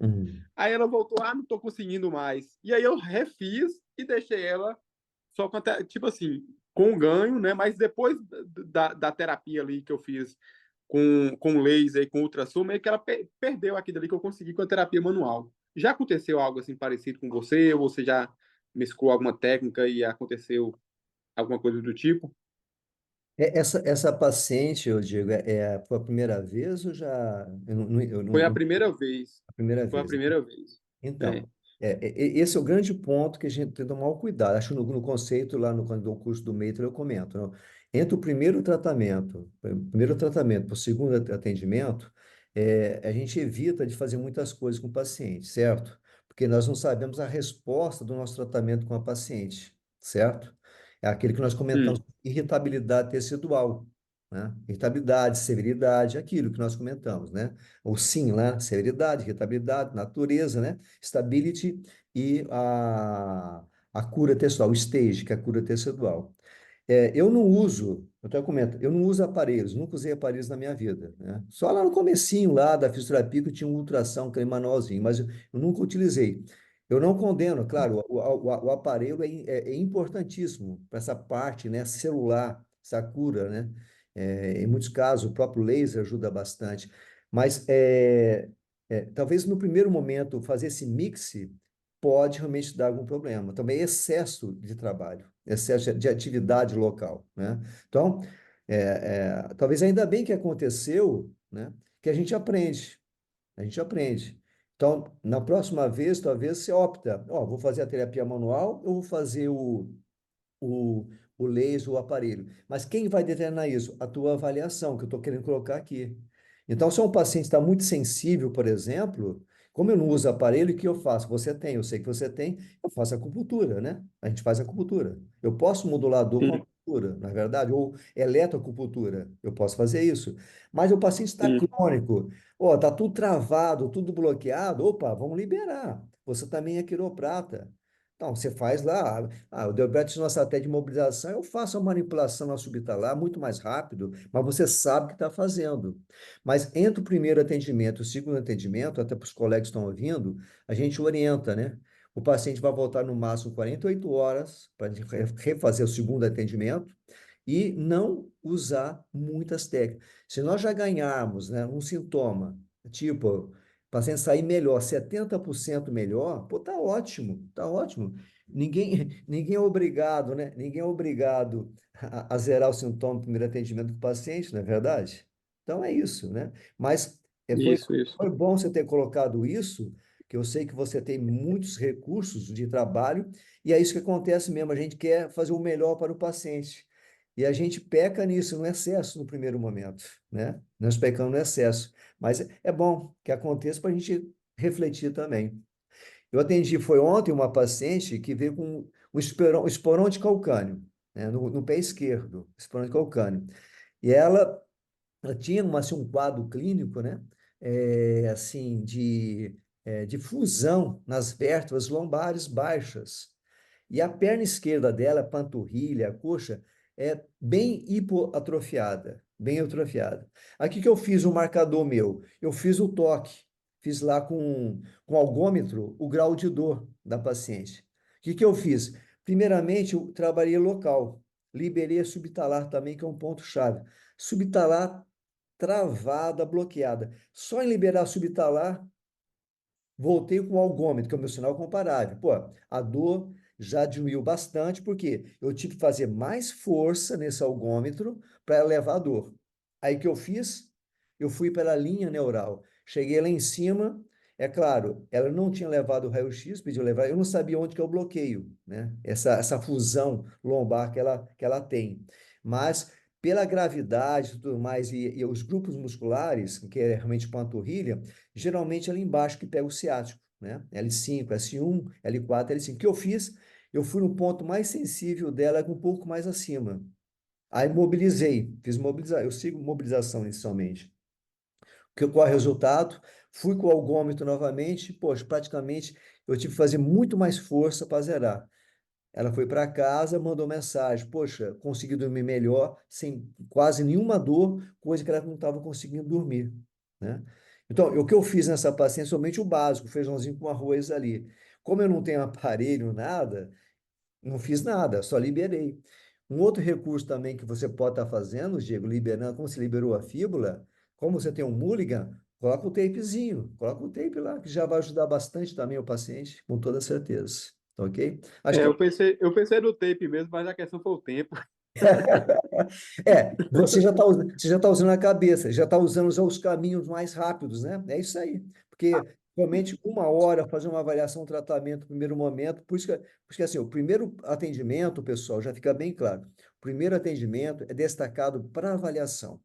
Uhum. Aí ela voltou, não tô conseguindo mais. E aí eu refiz e deixei ela só com, tipo assim, com ganho, né? Mas depois da terapia ali que eu fiz com laser e com ultrassom, meio que ela perdeu aquilo ali que eu consegui com a terapia manual. Já aconteceu algo assim parecido com você? Ou você já mesclou alguma técnica e aconteceu alguma coisa do tipo? Essa paciente, eu digo, foi a primeira vez ou já? Foi a primeira vez. A primeira Foi a vez, né? primeira vez. É. Então, esse é o grande ponto que a gente tem que tomar o cuidado. Acho que no conceito, lá no, quando eu dou o curso do Maitland, eu comento, não? Entre o primeiro tratamento para o segundo atendimento, a gente evita de fazer muitas coisas com o paciente, certo? Porque nós não sabemos a resposta do nosso tratamento com a paciente, certo? É aquele que nós comentamos, Hum, irritabilidade tecidual, né? Irritabilidade, severidade, aquilo que nós comentamos, né? O sim lá, severidade, irritabilidade, natureza, né? Stability e a cura textual, o stage, que é a cura tecidual. Eu não uso, eu até comento, eu não uso aparelhos, nunca usei aparelhos na minha vida, né? Só lá no comecinho lá da fisioterapia que eu tinha um ultrassom, aquele manualzinho, mas eu nunca utilizei. Eu não condeno, claro, o aparelho é importantíssimo para essa parte, né, celular, essa cura, né? Em muitos casos, o próprio laser ajuda bastante, mas talvez no primeiro momento fazer esse mix pode realmente dar algum problema. Também excesso de trabalho, excesso de atividade local, né? Então, talvez ainda bem que aconteceu, né? Que a gente aprende. Então, na próxima vez, talvez você opta, ó, vou fazer a terapia manual, eu vou fazer o, o laser, o aparelho. Mas quem vai determinar isso? A tua avaliação, que eu estou querendo colocar aqui. Então, se um paciente está muito sensível, por exemplo, como eu não uso aparelho, o que eu faço? Você tem, eu sei que você tem, eu faço acupuntura, né? A gente faz acupuntura. Eu posso modular a dor com sim, acupuntura, na verdade, ou eletroacupuntura, eu posso fazer isso. Mas o paciente está sim, crônico, ó, está tudo travado, tudo bloqueado, opa, vamos liberar. Você também é quiroprata. Então, você faz lá, o diabetes nosso até de mobilização, eu faço a manipulação na subtalar muito mais rápido, mas você sabe o que está fazendo. Mas entre o primeiro atendimento e o segundo atendimento, até para os colegas que estão ouvindo, a gente orienta, né? O paciente vai voltar no máximo 48 horas para refazer o segundo atendimento e não usar muitas técnicas. Se nós já ganharmos, né, um sintoma, tipo, o paciente sair melhor, 70% melhor, pô, tá ótimo, tá ótimo. Ninguém é obrigado, né? Ninguém é obrigado a zerar o sintoma no primeiro atendimento do paciente, não é verdade? Então é isso, né? Mas isso, isso. foi bom você ter colocado isso, que eu sei que você tem muitos recursos de trabalho, e é isso que acontece mesmo, a gente quer fazer o melhor para o paciente. E a gente peca nisso, no excesso no primeiro momento, né? Nós pecamos no excesso. Mas é bom que aconteça para a gente refletir também. Eu atendi, foi ontem, uma paciente que veio com um esporão de calcânio, né? No pé esquerdo, esporão de calcânio. E ela tinha assim, um quadro clínico, né? Assim, de fusão nas vértebras lombares baixas. E a perna esquerda dela, a panturrilha, a coxa, é bem hipoatrofiada, bem atrofiada. Aqui que eu fiz um marcador meu, eu fiz o toque, fiz lá com algômetro o grau de dor da paciente. O que eu fiz? Primeiramente, eu trabalhei local, liberei a subtalar também, que é um ponto-chave. Subtalar travada, bloqueada. Só em liberar a subtalar, voltei com o algômetro, que é o meu sinal comparável. Pô, a dor já diminuiu bastante, porque eu tive que fazer mais força nesse algômetro para levar a dor. Aí o que eu fiz? Eu fui pela linha neural. Cheguei lá em cima, é claro, ela não tinha levado o raio-x, pediu levar, eu não sabia onde que é o bloqueio, né? Essa fusão lombar que ela tem. Mas pela gravidade e tudo mais, e os grupos musculares, que é realmente panturrilha, geralmente é ali embaixo que pega o ciático, né? L5, S1, L4, L5. O que eu fiz? Eu fui no ponto mais sensível dela, um pouco mais acima. Aí mobilizei, fiz mobilizar, eu sigo mobilização inicialmente. Qual é o resultado? Fui com o algômetro novamente, poxa, praticamente eu tive que fazer muito mais força para zerar. Ela foi para casa, mandou mensagem: poxa, consegui dormir melhor, sem quase nenhuma dor, coisa que ela não estava conseguindo dormir, né? Então, o que eu fiz nessa paciente, somente o básico, feijãozinho com arroz ali. Como eu não tenho aparelho, nada, não fiz nada, só liberei. Um outro recurso também que você pode estar fazendo, Diego, liberando, como você liberou a fíbula, como você tem um mulligan, coloca o tapezinho, coloca o tape lá, que já vai ajudar bastante também o paciente, com toda certeza. Tá ok? Acho É, que eu pensei no tape mesmo, mas a questão foi o tempo. você já tá usando a cabeça, já está usando já os caminhos mais rápidos, né? É isso aí. Porque realmente uma hora fazer uma avaliação, um tratamento no primeiro momento, por isso que assim, o primeiro atendimento, pessoal, já fica bem claro. O primeiro atendimento é destacado para avaliação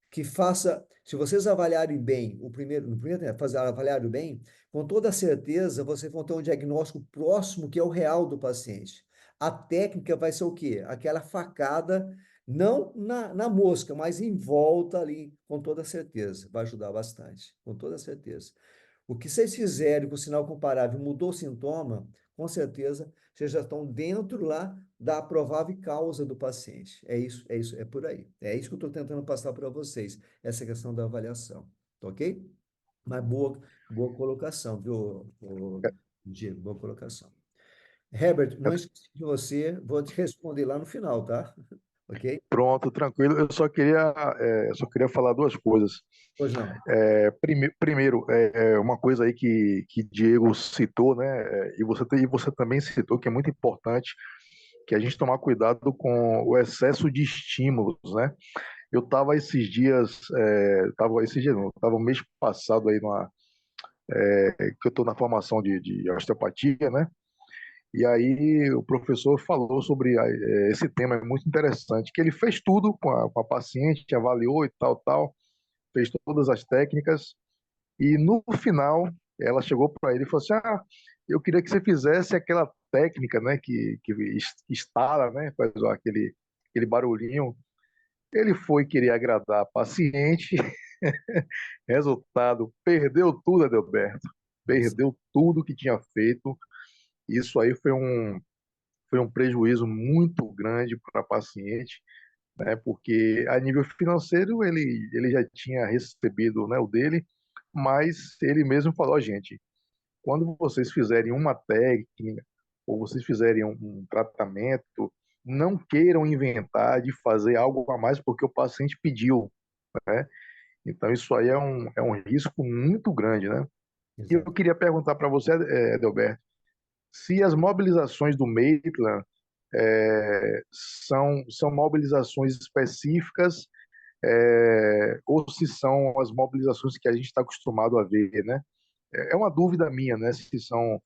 que faça, se vocês avaliarem bem no primeiro tempo, avaliarem bem, com toda certeza vocês vão ter um diagnóstico próximo que é o real do paciente. A técnica vai ser o quê? Aquela facada, não na mosca, mas em volta ali, com toda certeza. Vai ajudar bastante, com toda certeza. O que vocês fizerem com o sinal comparável mudou o sintoma, com certeza vocês já estão dentro lá da provável causa do paciente. É isso, é por aí. É isso que eu estou tentando passar para vocês, essa questão da avaliação. Tá ok? Mas boa colocação, viu, Diego? Boa colocação. Herbert, não esqueci de você, vou te responder lá no final, tá? Ok? Pronto, tranquilo. Eu só queria falar duas coisas. Pois não. Primeiro, uma coisa aí que Diego citou, né? E você também citou, que é muito importante, que é a gente tomar cuidado com o excesso de estímulos, né? Eu estava esses dias, não, estava o mês passado aí que eu estou na formação de osteopatia, né? E aí o professor falou sobre esse tema, é muito interessante, que ele fez tudo com a paciente, avaliou e tal, tal, fez todas as técnicas, e no final ela chegou para ele e falou assim, eu queria que você fizesse aquela técnica, né, que estala, né, faz aquele barulhinho. Ele foi querer agradar a paciente, resultado, perdeu tudo, Adelberto, perdeu tudo que tinha feito. Isso aí foi um prejuízo muito grande para a paciente, né? Porque a nível financeiro ele já tinha recebido, né, o dele, mas ele mesmo falou, gente, quando vocês fizerem uma técnica ou vocês fizerem um tratamento, não queiram inventar de fazer algo a mais porque o paciente pediu, né? Então isso aí é um risco muito grande, né? E eu Exato. queria perguntar para você, Edelberto, se as mobilizações do Maitland são mobilizações específicas, ou se são as mobilizações que a gente está acostumado a ver, né? É uma dúvida minha, né? Se são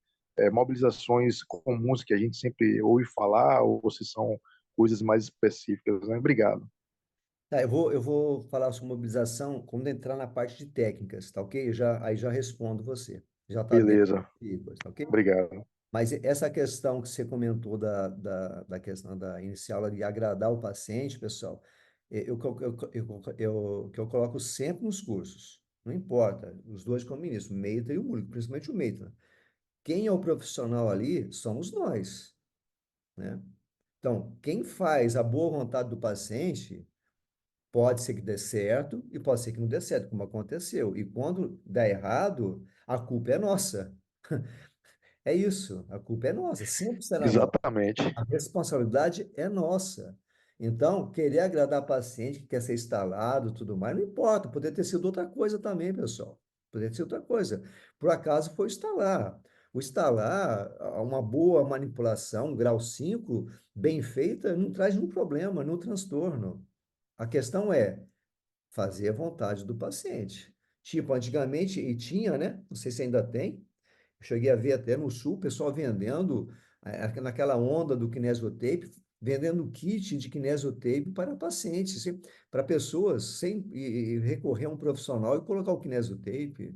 mobilizações comuns que a gente sempre ouve falar, ou se são coisas mais específicas, né? Obrigado. Tá, eu vou falar sobre mobilização quando entrar na parte de técnicas, tá ok? Aí já respondo você. Já está dentro Beleza, de tá ok? obrigado. Mas essa questão que você comentou da questão da inicial de agradar o paciente, pessoal, que eu coloco sempre nos cursos. Não importa, os dois como ministro, o Meitra e o Múlico, principalmente o Meitra. Quem é o profissional ali somos nós, né? Então, quem faz a boa vontade do paciente pode ser que dê certo e pode ser que não dê certo, como aconteceu. E quando dá errado, a culpa é nossa. É isso, a culpa é nossa, sempre será nossa. Exatamente. A responsabilidade é nossa. Então, querer agradar paciente que quer ser instalado, tudo mais, não importa, poderia ter sido outra coisa também, pessoal. Poderia ter sido outra coisa. Por acaso foi instalar. O instalar, uma boa manipulação, um grau 5 bem feita, não traz nenhum problema, nenhum transtorno. A questão é fazer a vontade do paciente. Tipo, antigamente, e tinha, né? Não sei se ainda tem, eu cheguei a ver até no sul, o pessoal vendendo, naquela onda do kinesiotape, vendendo kit de kinesiotape para pacientes, assim, para pessoas, sem e recorrer a um profissional e colocar o kinesiotape.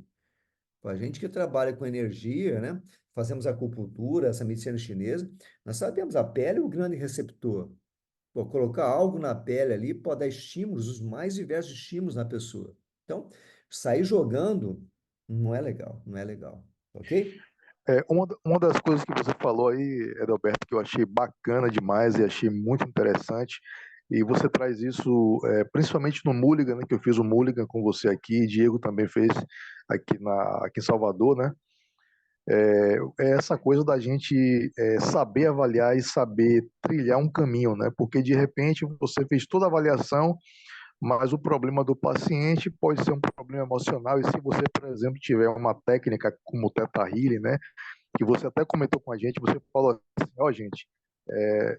A gente que trabalha com energia, né? Fazemos acupuntura, essa medicina chinesa, nós sabemos, a pele é o grande receptor. Pô, colocar algo na pele ali pode dar estímulos, os mais diversos estímulos na pessoa. Então, sair jogando não é legal, não é legal, ok? Uma das coisas que você falou aí, Edelberto, que eu achei bacana demais e achei muito interessante, e você traz isso principalmente no Mulligan, né, que eu fiz o Mulligan com você aqui, Diego também fez aqui em Salvador, né? É essa coisa da gente saber avaliar e saber trilhar um caminho, né? Porque de repente você fez toda a avaliação, mas o problema do paciente pode ser um problema emocional, e se você, por exemplo, tiver uma técnica como o Theta Healing, né? Que você até comentou com a gente, você falou assim, ó, gente,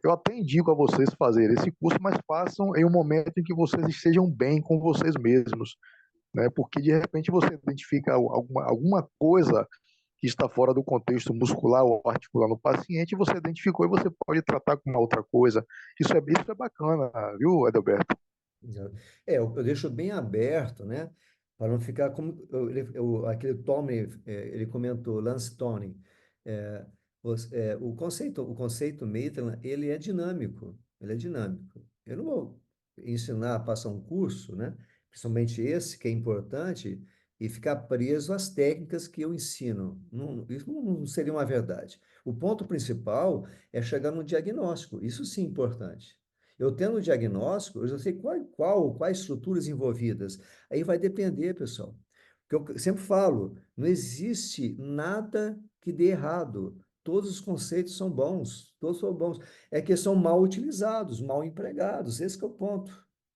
eu até indico a vocês fazerem esse curso, mas façam em um momento em que vocês estejam bem com vocês mesmos, né? Porque de repente você identifica alguma coisa que está fora do contexto muscular ou articular no paciente, você identificou e você pode tratar com uma outra coisa. Isso é bacana, viu, Edelberto? Exato. Eu deixo bem aberto, né? Para não ficar como aquele Tommy, ele comentou, Lance Tony, o conceito Maitland, ele é dinâmico, ele é dinâmico. Eu não vou ensinar a passar um curso, né? Principalmente esse, que é importante, e ficar preso às técnicas que eu ensino. Isso não seria uma verdade. O ponto principal é chegar no diagnóstico, isso sim é importante. Eu tendo o diagnóstico, eu já sei quais estruturas envolvidas. Aí vai depender, pessoal. Porque eu sempre falo, não existe nada que dê errado. Todos os conceitos são bons, todos são bons. É que são mal utilizados, mal empregados. Esse que é o ponto,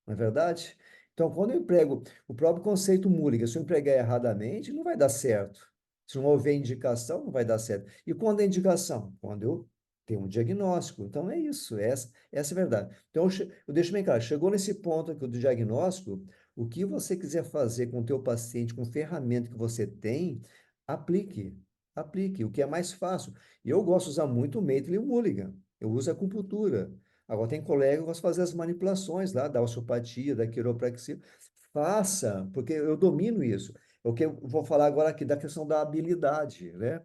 não é verdade? Então, quando eu emprego o próprio conceito Mulligan, se eu empregar erradamente, não vai dar certo. Se não houver indicação, não vai dar certo. E quando é indicação? Quando eu tenho um diagnóstico. Então, é isso, essa é a verdade. Então, eu deixo bem claro, chegou nesse ponto aqui do diagnóstico, o que você quiser fazer com o teu paciente, com ferramenta que você tem, aplique, aplique, o que é mais fácil. E eu gosto de usar muito o Maitland e o Mulligan. Eu uso a acupuntura. Agora, tem colega que gosta de fazer as manipulações lá, da osteopatia, da quiropraxia. Faça, porque eu domino isso. O que eu vou falar agora aqui da questão da habilidade, né?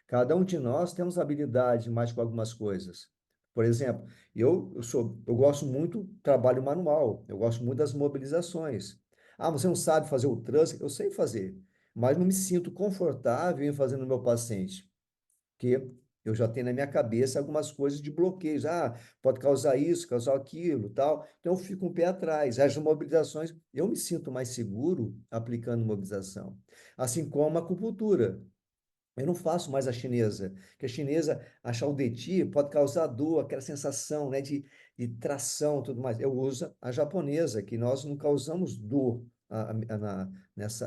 Cada um de nós temos habilidade mais com algumas coisas. Por exemplo, eu gosto muito do trabalho manual, eu gosto muito das mobilizações. Ah, você não sabe fazer o trânsito? Eu sei fazer, mas não me sinto confortável em fazer no meu paciente, porque eu já tenho na minha cabeça algumas coisas de bloqueios. Ah, pode causar isso, causar aquilo, tal. Então eu fico um pé atrás. As mobilizações, eu me sinto mais seguro aplicando mobilização. Assim como a acupuntura. Eu não faço mais a chinesa, que a chinesa, achar o denti pode causar dor, aquela sensação, né, de tração e tudo mais. Eu uso a japonesa, que nós não causamos dor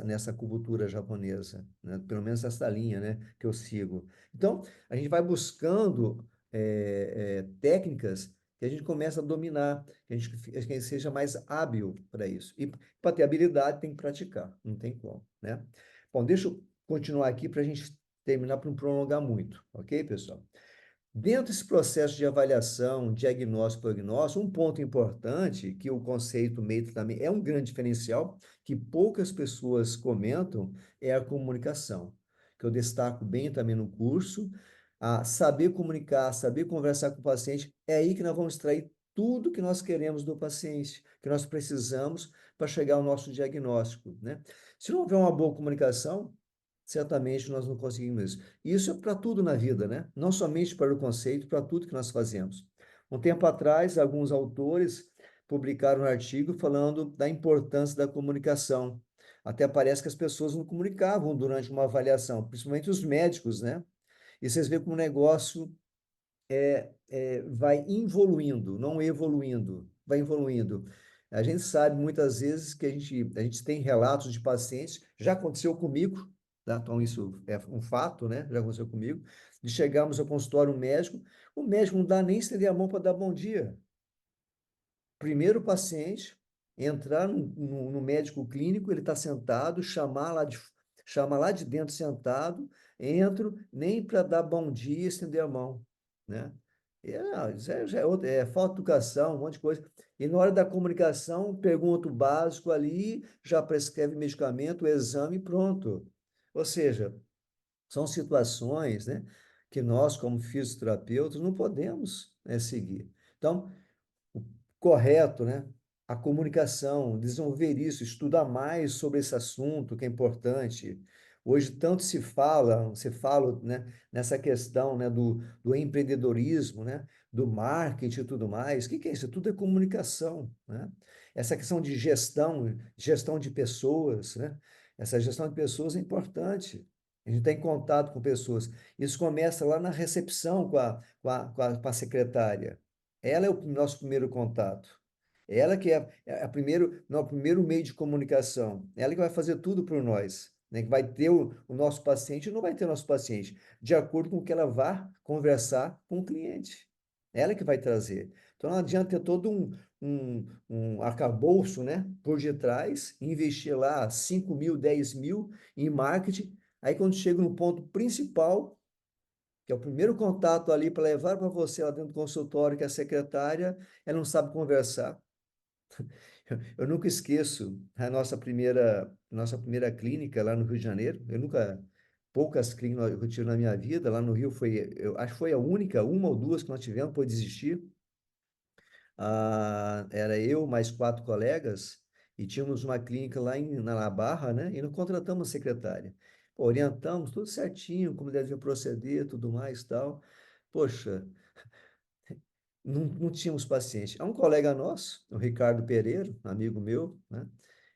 nessa acupuntura japonesa, né? Pelo menos essa linha, né, que eu sigo. Então, a gente vai buscando técnicas que a gente começa a dominar, que a gente seja mais hábil para isso. E para ter habilidade, tem que praticar, não tem como, né? Bom, deixa eu continuar aqui para a gente terminar para não prolongar muito, ok, pessoal? Dentro desse processo de avaliação, diagnóstico, prognóstico, um ponto importante que o conceito MEITA também é um grande diferencial, que poucas pessoas comentam, é a comunicação, que eu destaco bem também no curso, a saber comunicar, saber conversar com o paciente, é aí que nós vamos extrair tudo que nós queremos do paciente, que nós precisamos para chegar ao nosso diagnóstico, né? Se não houver uma boa comunicação, certamente nós não conseguimos isso. Isso é para tudo na vida, né? Não somente para o conceito, para tudo que nós fazemos. Um tempo atrás, alguns autores publicaram um artigo falando da importância da comunicação. Até parece que as pessoas não comunicavam durante uma avaliação, principalmente os médicos, né? E vocês veem como o negócio vai evoluindo, não evoluindo, vai evoluindo. A gente sabe muitas vezes que a gente tem relatos de pacientes, já aconteceu comigo, tá? Então isso é um fato, né? Já aconteceu comigo, de chegarmos ao consultório médico, o médico não dá nem estender a mão para dar bom dia. Primeiro o paciente entrar no médico clínico, ele está sentado, chama lá de dentro sentado, entro, nem para dar bom dia, estender a mão, né? Já é, falta de educação, um monte de coisa. E na hora da comunicação, pergunta o básico ali, já prescreve medicamento, o exame, pronto. Ou seja, são situações, né, que nós, como fisioterapeutas, não podemos, né, seguir. Então, o correto, né? A comunicação, desenvolver isso, estudar mais sobre esse assunto que é importante. Hoje tanto se fala, né, nessa questão, né, do empreendedorismo, né, do marketing e tudo mais. O que que é isso? Tudo é comunicação, né? Essa questão de gestão de pessoas, né? Essa gestão de pessoas é importante. A gente tem contato com pessoas. Isso começa lá na recepção com a secretária. Ela é o nosso primeiro contato. Ela que é o primeiro meio de comunicação. Ela que vai fazer tudo por nós, né? Que vai ter o nosso paciente e não vai ter o nosso paciente, de acordo com o que ela vá conversar com o cliente. Ela que vai trazer. Então não adianta ter todo um arcabouço, né, por detrás, investir lá 5 mil, 10 mil em marketing. Aí quando chega no ponto principal, que é o primeiro contato ali para levar para você lá dentro do consultório, que é a secretária, ela não sabe conversar. Eu nunca esqueço a nossa primeira clínica lá no Rio de Janeiro. Poucas clínicas eu tive na minha vida. Lá no Rio eu acho que foi a única, uma ou duas que nós tivemos, por desistir. Era eu mais 4 colegas e tínhamos uma clínica lá na Barra, né? E não contratamos secretária. Pô, orientamos tudo certinho, como deve proceder, tudo mais, tal. Poxa, não tínhamos paciente. Há um colega nosso, o Ricardo Pereira, amigo meu, né?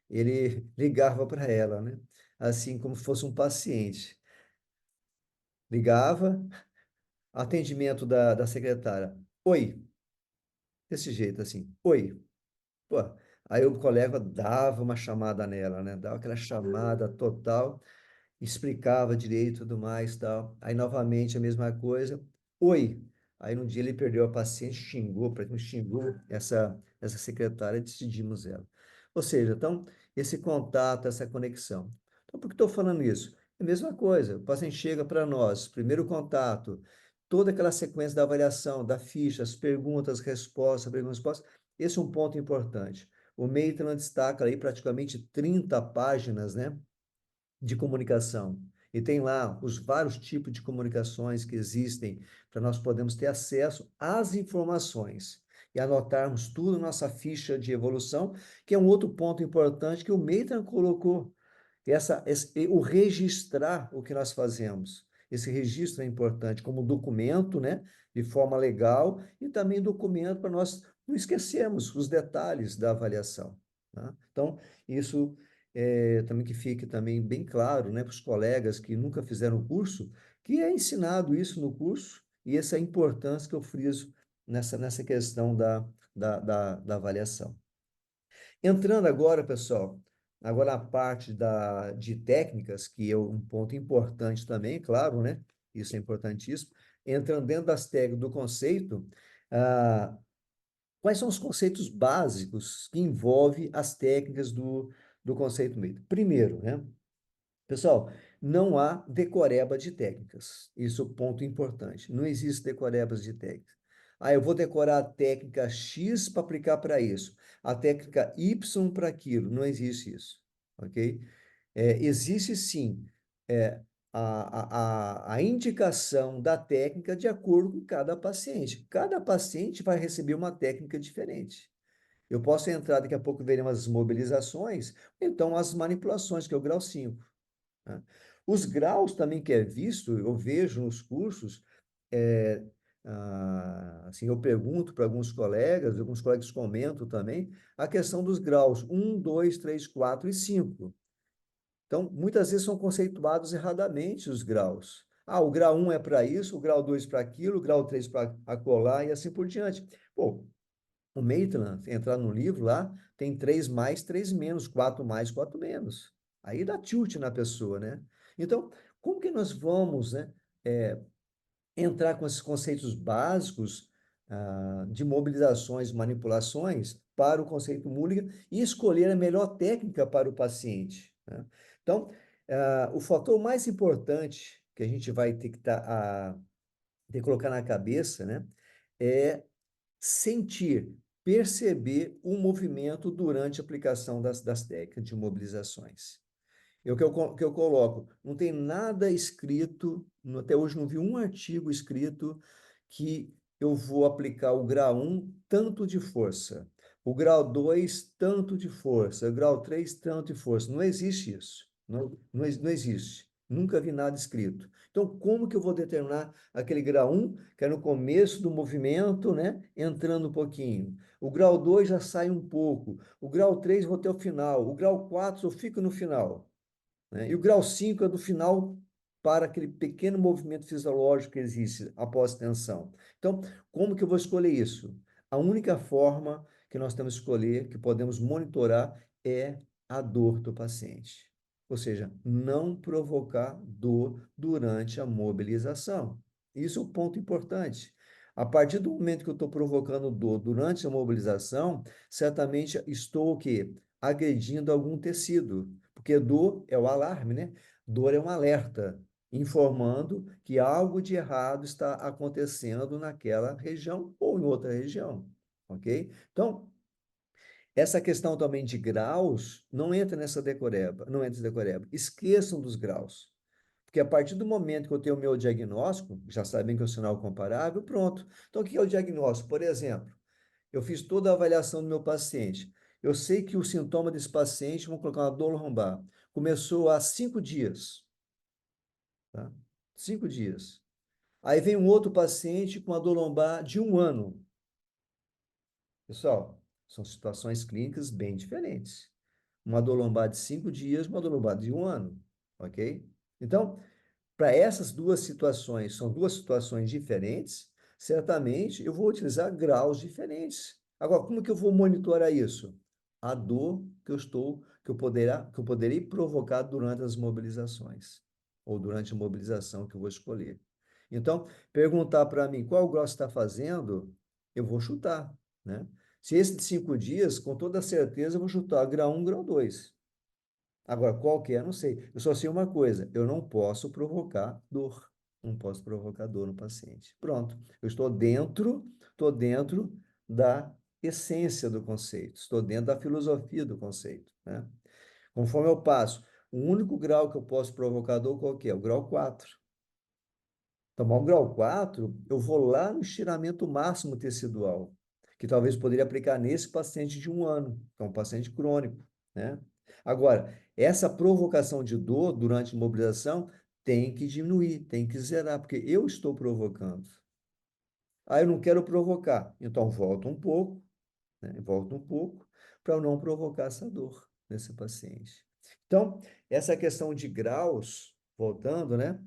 Ele ligava para ela, né? Assim como se fosse um paciente. Ligava, atendimento da secretária. Oi, desse jeito assim. Oi. Pô, aí o colega dava uma chamada nela, né? Dava aquela chamada total, explicava direito e tudo mais, tal. Aí novamente a mesma coisa. Oi. Aí num dia ele perdeu a paciente, praticamente xingou essa secretária, e decidimos ela. Ou seja, então, esse contato, essa conexão. Então, por que estou falando isso? É a mesma coisa, o paciente chega para nós, primeiro contato, toda aquela sequência da avaliação, da ficha, as perguntas, respostas, perguntas, respostas, esse é um ponto importante. O Maitland destaca aí praticamente 30 páginas, né, de comunicação. E tem lá os vários tipos de comunicações que existem para nós podermos ter acesso às informações e anotarmos tudo na nossa ficha de evolução, que é um outro ponto importante que o Maitland colocou. O registrar o que nós fazemos. Esse registro é importante como documento, né, de forma legal, e também documento para nós não esquecermos os detalhes da avaliação. Tá? Então, isso também que fique também bem claro, né, para os colegas que nunca fizeram o curso, que é ensinado isso no curso, e essa é a importância que eu friso nessa questão da avaliação. Entrando agora, pessoal, agora a parte de técnicas, que é um ponto importante também, claro, né? Isso é importantíssimo. Entrando dentro das técnicas do conceito, ah, quais são os conceitos básicos que envolvem as técnicas do conceito médico? Primeiro, né? Pessoal, não há decoreba de técnicas. Isso é um ponto importante. Não existe decorebas de técnicas. Ah, eu vou decorar a técnica X para aplicar para isso, a técnica Y para aquilo. Não existe isso, ok? Existe sim é, a indicação da técnica de acordo com cada paciente. Cada paciente vai receber uma técnica diferente. Eu posso entrar, daqui a pouco veremos as mobilizações, então as manipulações, que é o grau 5. Né? Os graus também que é visto, eu vejo nos cursos, é, assim, eu pergunto para alguns colegas comentam também, a questão dos graus 1, 2, 3, 4 e 5. Então, muitas vezes são conceituados erradamente os graus. Ah, o grau 1 é para isso, o grau 2 para aquilo, o grau 3 para acolá e assim por diante. Pô, o Maitland, entrar no livro lá, tem 3 mais, 3 menos, 4 mais, 4 menos. Aí dá tilt na pessoa, né? Então, como que nós vamos, né, é, entrar com esses conceitos básicos de mobilizações, manipulações para o conceito Mulligan e escolher a melhor técnica para o paciente, né? Então, o fator mais importante que a gente vai ter que ter que colocar na cabeça, né, é sentir, perceber o movimento durante a aplicação das técnicas de mobilizações. Que eu coloco, não tem nada escrito, até hoje não vi um artigo escrito que eu vou aplicar o grau 1 tanto de força, o grau 2 tanto de força, o grau 3 tanto de força. Não existe isso. Não existe. Nunca vi nada escrito. Então, como que eu vou determinar aquele grau 1, que é no começo do movimento, né? Entrando um pouquinho. O grau 2 já sai um pouco. O grau 3 eu vou até o final. O grau 4 eu fico no final, né? E o grau 5 é do final para aquele pequeno movimento fisiológico que existe após tensão. Então, como que eu vou escolher isso? A única forma que nós temos que escolher, que podemos monitorar, é a dor do paciente. Ou seja, não provocar dor durante a mobilização. Isso é um ponto importante. A partir do momento que eu estou provocando dor durante a mobilização, certamente estou o quê? Agredindo algum tecido. Porque dor é o alarme, né? Dor é um alerta, informando que algo de errado está acontecendo naquela região ou em outra região, ok? Então, essa questão também de graus não entra nessa decoreba, não entra nessa decoreba. Esqueçam dos graus. Porque a partir do momento que eu tenho o meu diagnóstico, já sabem que é o sinal comparável, pronto. Então, o que é o diagnóstico? Por exemplo, eu fiz toda a avaliação do meu paciente. Eu sei que o sintoma desse paciente, vamos colocar uma dor lombar, começou há 5 dias, tá? 5 dias. Aí vem um outro paciente com a dor lombar de 1 ano. Pessoal, são situações clínicas bem diferentes. Uma dor lombar de 5 dias, uma dor lombar de 1 ano, ok? Então, para essas duas situações, são duas situações diferentes, certamente eu vou utilizar graus diferentes. Agora, como que eu vou monitorar isso? A dor que eu poderei provocar durante as mobilizações, ou durante a mobilização que eu vou escolher. Então, perguntar para mim qual grau você está fazendo, eu vou chutar, né? Se esse de 5 dias, com toda certeza, eu vou chutar grau 1, grau 2. Agora, qual que é? Não sei. Eu só sei uma coisa: eu não posso provocar dor. Não posso provocar dor no paciente. Pronto. Eu estou dentro da essência do conceito, estou dentro da filosofia do conceito, né? Conforme eu passo, o único grau que eu posso provocar dor qual que é? O grau 4. Tomar o grau 4, eu vou lá no estiramento máximo tecidual, que talvez poderia aplicar nesse paciente de 1 ano, que é um paciente crônico, né? Agora, essa provocação de dor durante a mobilização tem que diminuir, tem que zerar, porque eu estou provocando. Ah, eu não quero provocar, então volto um pouco, né? Volto um pouco para eu não provocar essa dor nesse paciente. Então, essa questão de graus, voltando, né?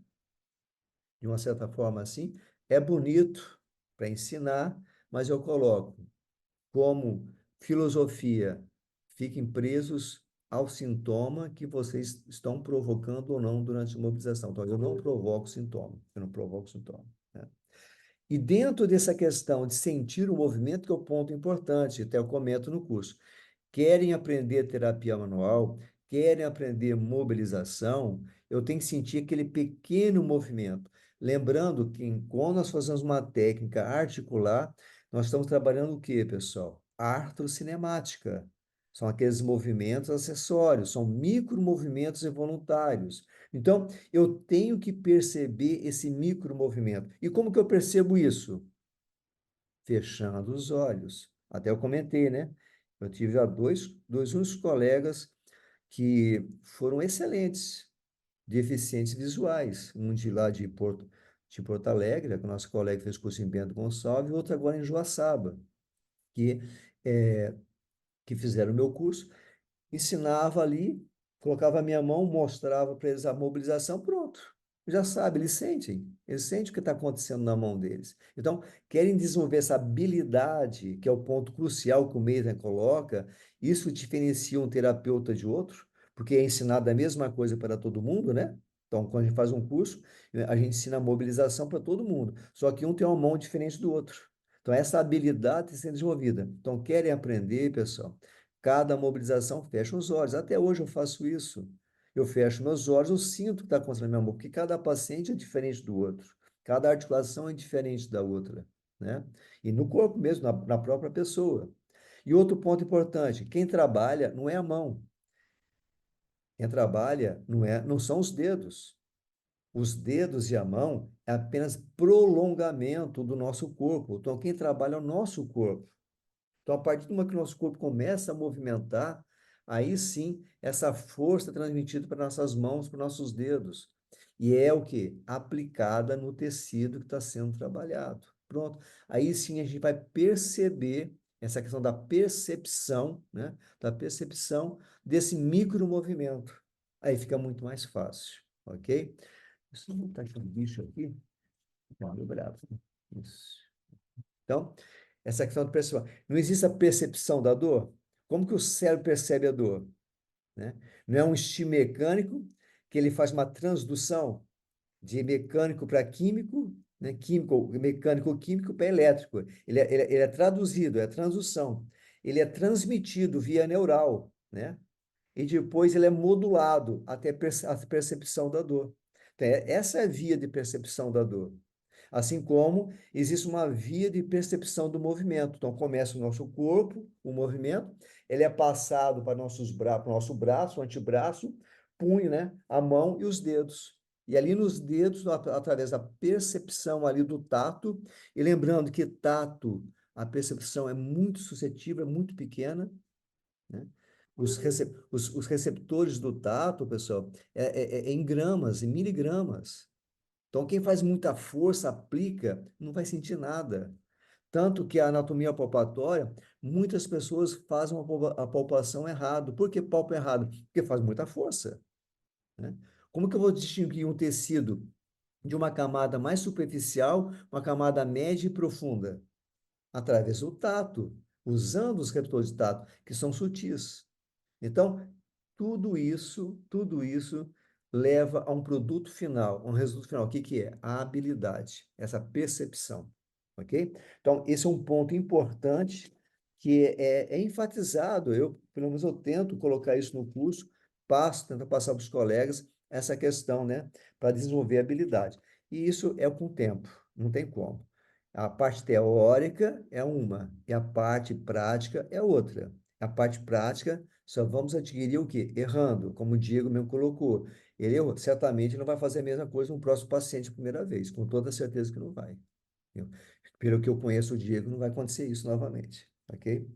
De uma certa forma assim, é bonito para ensinar, mas eu coloco como filosofia, fiquem presos ao sintoma que vocês estão provocando ou não durante a mobilização. Então, eu não provoco sintoma, eu não provoco sintoma, né? E dentro dessa questão de sentir o movimento, que é o ponto importante, até eu comento no curso, querem aprender terapia manual, querem aprender mobilização, eu tenho que sentir aquele pequeno movimento. Lembrando que quando nós fazemos uma técnica articular, nós estamos trabalhando o quê, pessoal? Artrocinemática. São aqueles movimentos acessórios, são micromovimentos involuntários. Então, eu tenho que perceber esse micromovimento. E como que eu percebo isso? Fechando os olhos. Até eu comentei, né? Eu tive já dois uns colegas que foram excelentes, deficientes visuais. Um de lá de Porto Alegre, que o nosso colega fez curso em Bento Gonçalves, e outro agora em Joaçaba, que, é, que fizeram o meu curso. Ensinava ali, colocava a minha mão, mostrava para eles a mobilização, pronto. Já sabe, eles sentem o que está acontecendo na mão deles. Então, querem desenvolver essa habilidade, que é o ponto crucial que o Maitland coloca, isso diferencia um terapeuta de outro, porque é ensinado a mesma coisa para todo mundo, né? Então, quando a gente faz um curso, a gente ensina a mobilização para todo mundo, só que um tem uma mão diferente do outro. Então, essa habilidade tem que ser desenvolvida. Então, querem aprender, pessoal? Cada mobilização fecha os olhos. Até hoje eu faço isso. Eu fecho meus olhos, eu sinto o que está acontecendo na minha mão, porque cada paciente é diferente do outro. Cada articulação é diferente da outra, né? E no corpo mesmo, na própria pessoa. E outro ponto importante, quem trabalha não é a mão. Quem trabalha não são os dedos. Os dedos e a mão é apenas prolongamento do nosso corpo. Então, quem trabalha é o nosso corpo. Então, a partir do momento que o nosso corpo começa a movimentar, aí sim, essa força é transmitida para nossas mãos, para nossos dedos. E é o que? Aplicada no tecido que está sendo trabalhado. Pronto. Aí sim a gente vai perceber essa questão da percepção, né? Da percepção desse micromovimento. Aí fica muito mais fácil, ok? Deixa eu botar aqui um bicho aqui. Olha, bravo. Isso. Então, essa questão de percepção. Não existe a percepção da dor? Como que o cérebro percebe a dor? Né? Não é um estímulo mecânico que ele faz uma transdução de mecânico para químico, né? Químico, mecânico-químico para elétrico. Ele é traduzido, é transdução. Ele é transmitido via neural, né? E depois ele é modulado até a percepção da dor. Então, essa é a via de percepção da dor. Assim como existe uma via de percepção do movimento. Então, começa o nosso corpo, o movimento, ele é passado para o nosso braço, o antebraço, punho, né? A mão e os dedos. E ali nos dedos, através da percepção ali do tato, e lembrando que tato, a percepção é muito suscetível, é muito pequena, né? Os receptores do tato, pessoal, é em gramas, em miligramas. Então, quem faz muita força, aplica, não vai sentir nada. Tanto que a anatomia palpatória, muitas pessoas fazem a palpação errado. Por que palpa errado? Porque faz muita força, né? Como que eu vou distinguir um tecido de uma camada mais superficial, uma camada média e profunda? Através do tato, usando os receptores de tato, que são sutis. Então, tudo isso leva a um produto final, um resultado final. O que que é? A habilidade, essa percepção, ok? Então, esse é um ponto importante que é enfatizado. Pelo menos eu tento colocar isso no curso, tento passar para os colegas essa questão, né, para desenvolver habilidade. E isso é com o tempo, não tem como. A parte teórica é uma, e a parte prática é outra. A parte prática só vamos adquirir o quê? Errando, como o Diego mesmo colocou. Ele errou. Certamente não vai fazer a mesma coisa no próximo paciente a primeira vez, com toda certeza que não vai. Pelo que eu conheço o Diego, não vai acontecer isso novamente, ok?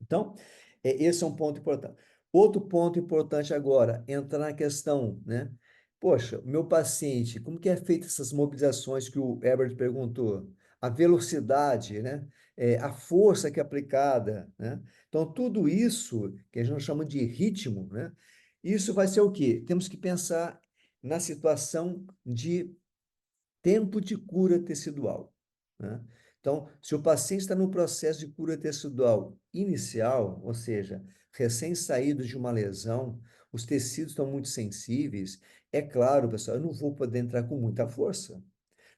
Então, esse é um ponto importante. Outro ponto importante agora, entrar na questão, né? Poxa, o meu paciente, como que é feita essas mobilizações que o Herbert perguntou? A velocidade, né? A força que é aplicada, né? Então, tudo isso que a gente chama de ritmo, né? Isso vai ser o quê? Temos que pensar na situação de tempo de cura tecidual, né? Então, se o paciente está no processo de cura tecidual inicial, ou seja, recém-saído de uma lesão, os tecidos estão muito sensíveis, é claro, pessoal, eu não vou poder entrar com muita força,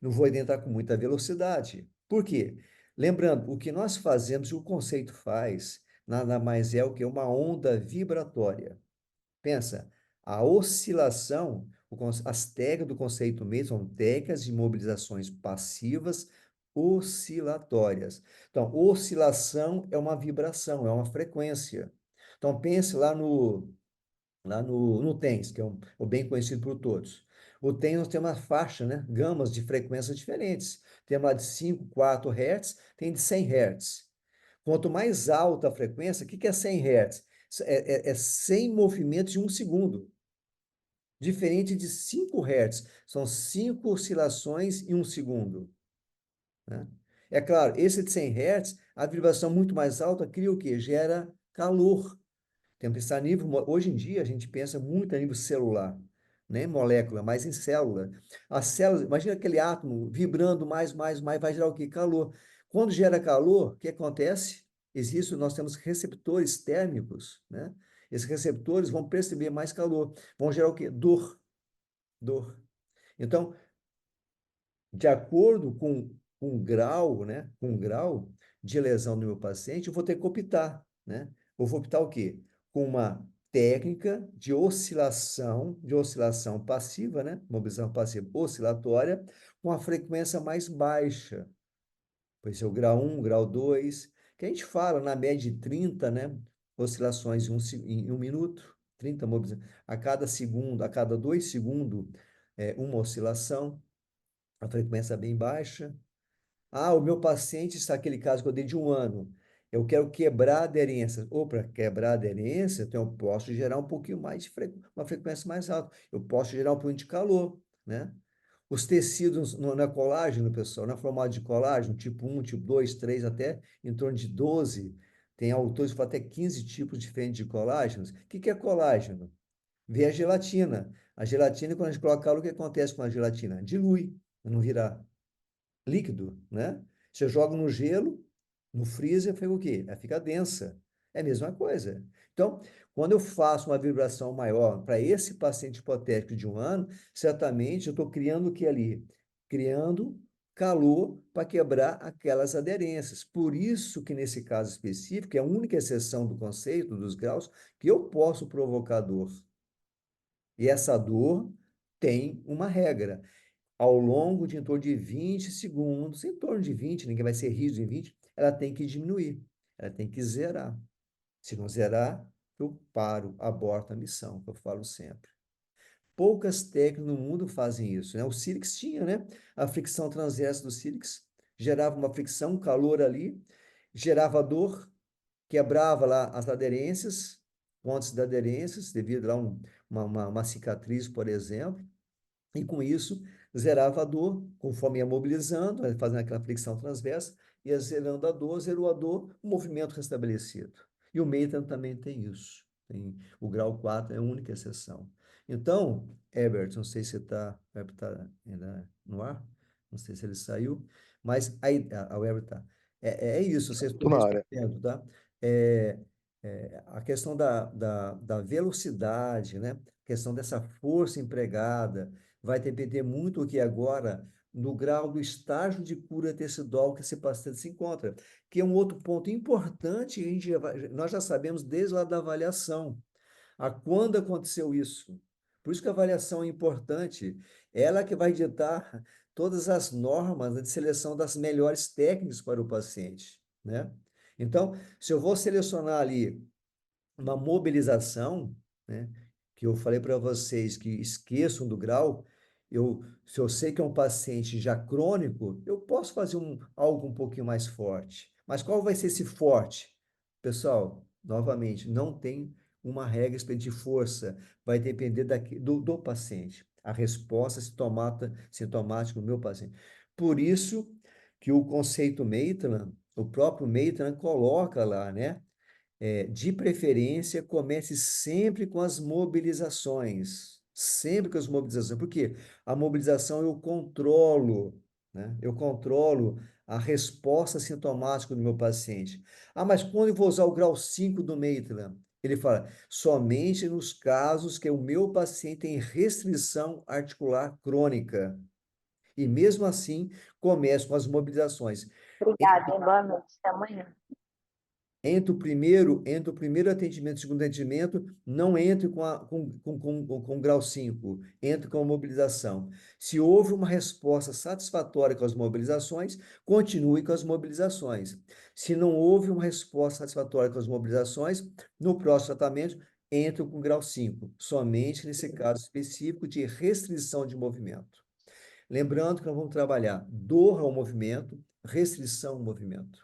não vou entrar com muita velocidade. Por quê? Lembrando, o que nós fazemos, o conceito faz, nada mais é o que uma onda vibratória. Pensa, a oscilação, As técnicas do conceito Maitland são técnicas de mobilizações passivas oscilatórias. Então, oscilação é uma vibração, é uma frequência. Então, pense lá no TENS, que é o bem conhecido por todos. O TENS tem uma faixa, né? Gamas de frequências diferentes. Tem uma de 5, 4 Hz, tem de 100 Hz. Quanto mais alta a frequência, o que é 100 Hz? É 100 movimentos em um segundo. Diferente de 5 Hz, são 5 oscilações em um segundo. Né? É claro, esse de 100 Hz, a vibração muito mais alta cria o quê? Gera calor. Tem que pensar a nível, hoje em dia a gente pensa muito a nível celular, nem molécula, mas em célula. As células, imagina aquele átomo vibrando mais, vai gerar o quê? Calor. Quando gera calor, o que acontece? Nós temos receptores térmicos, né? Esses receptores vão perceber mais calor, vão gerar o quê? Dor. Então, de acordo com o grau, né? Com o grau de lesão do meu paciente, eu vou ter que optar, né? Eu vou optar o quê? Com uma técnica de oscilação passiva, né? Mobilização passiva oscilatória, com a frequência mais baixa. Pode ser o grau 1, grau 2, que a gente fala na média de 30, né? Oscilações em um minuto, 30 mobilizações. A cada segundo, a cada 2 segundos, uma oscilação, a frequência é bem baixa. Ah, o meu paciente está aquele caso que eu dei de 1 ano. Eu quero quebrar a aderência. Ou para quebrar a aderência, então eu posso gerar um pouquinho mais de uma frequência mais alta. Eu posso gerar um pouquinho de calor, né? Os tecidos na colágeno, pessoal, na formato de colágeno, tipo 1, tipo 2, 3, até em torno de 12. Tem autores que falam até 15 tipos diferentes de colágenos. O que é colágeno? Vem a gelatina. A gelatina, quando a gente coloca calor, o que acontece com a gelatina? Dilui, não vira líquido, né? Você joga no gelo, no freezer, fica o quê? Ela fica densa. É a mesma coisa. Então, quando eu faço uma vibração maior para esse paciente hipotético de 1 ano, certamente eu estou criando o que ali? Criando calor para quebrar aquelas aderências. Por isso que nesse caso específico, é a única exceção do conceito dos graus, que eu posso provocar dor. E essa dor tem uma regra ao longo de em torno de 20 segundos, em torno de 20, ninguém vai ser rígido em 20, ela tem que diminuir, ela tem que zerar. Se não zerar, eu paro, aborto a missão, que eu falo sempre. Poucas técnicas no mundo fazem isso, né? O sílex tinha, né? A fricção transversa do sílex gerava uma fricção, um calor ali, gerava dor, quebrava lá as aderências, pontos de aderências, devido lá uma cicatriz, por exemplo, e com isso, zerava a dor, conforme ia mobilizando, fazendo aquela flexão transversa, ia zerando a dor, zerou a dor, o movimento restabelecido. E o Maitland também tem isso. O grau 4 é a única exceção. Então, Herbert, não sei se Herbert está ainda no ar, não sei se ele saiu, mas aí, o Herbert está. É isso, vocês estão Tô na área. respondendo, tá? É, a questão da velocidade, né? A questão dessa força empregada, vai depender muito o que agora no grau do estágio de cura tecidual que esse paciente se encontra, que é um outro ponto importante, nós já sabemos desde lá da avaliação, a quando aconteceu isso. Por isso que a avaliação é importante, ela que vai ditar todas as normas de seleção das melhores técnicas para o paciente, né? Então, se eu vou selecionar ali uma mobilização, né, que eu falei para vocês que esqueçam do grau, se eu sei que é um paciente já crônico, eu posso fazer algo um pouquinho mais forte. Mas qual vai ser esse forte? Pessoal, novamente, não tem uma regra de força, vai depender do paciente, a resposta sintomática do meu paciente. Por isso que o conceito Maitland, o próprio Maitland coloca lá, né? De preferência, comece sempre com as mobilizações. Sempre com as mobilizações. Por quê? A mobilização eu controlo, né? Eu controlo a resposta sintomática do meu paciente. Ah, mas quando eu vou usar o grau 5 do Maitland? Ele fala, somente nos casos que o meu paciente tem restrição articular crônica. E mesmo assim, começo com as mobilizações. Obrigada, boa noite, até amanhã. Entre o primeiro atendimento e o segundo atendimento, não entre com grau 5, entre com a mobilização. Se houve uma resposta satisfatória com as mobilizações, continue com as mobilizações. Se não houve uma resposta satisfatória com as mobilizações, no próximo tratamento, entre com grau 5, somente nesse caso específico de restrição de movimento. Lembrando que nós vamos trabalhar dor ao movimento, restrição ao movimento,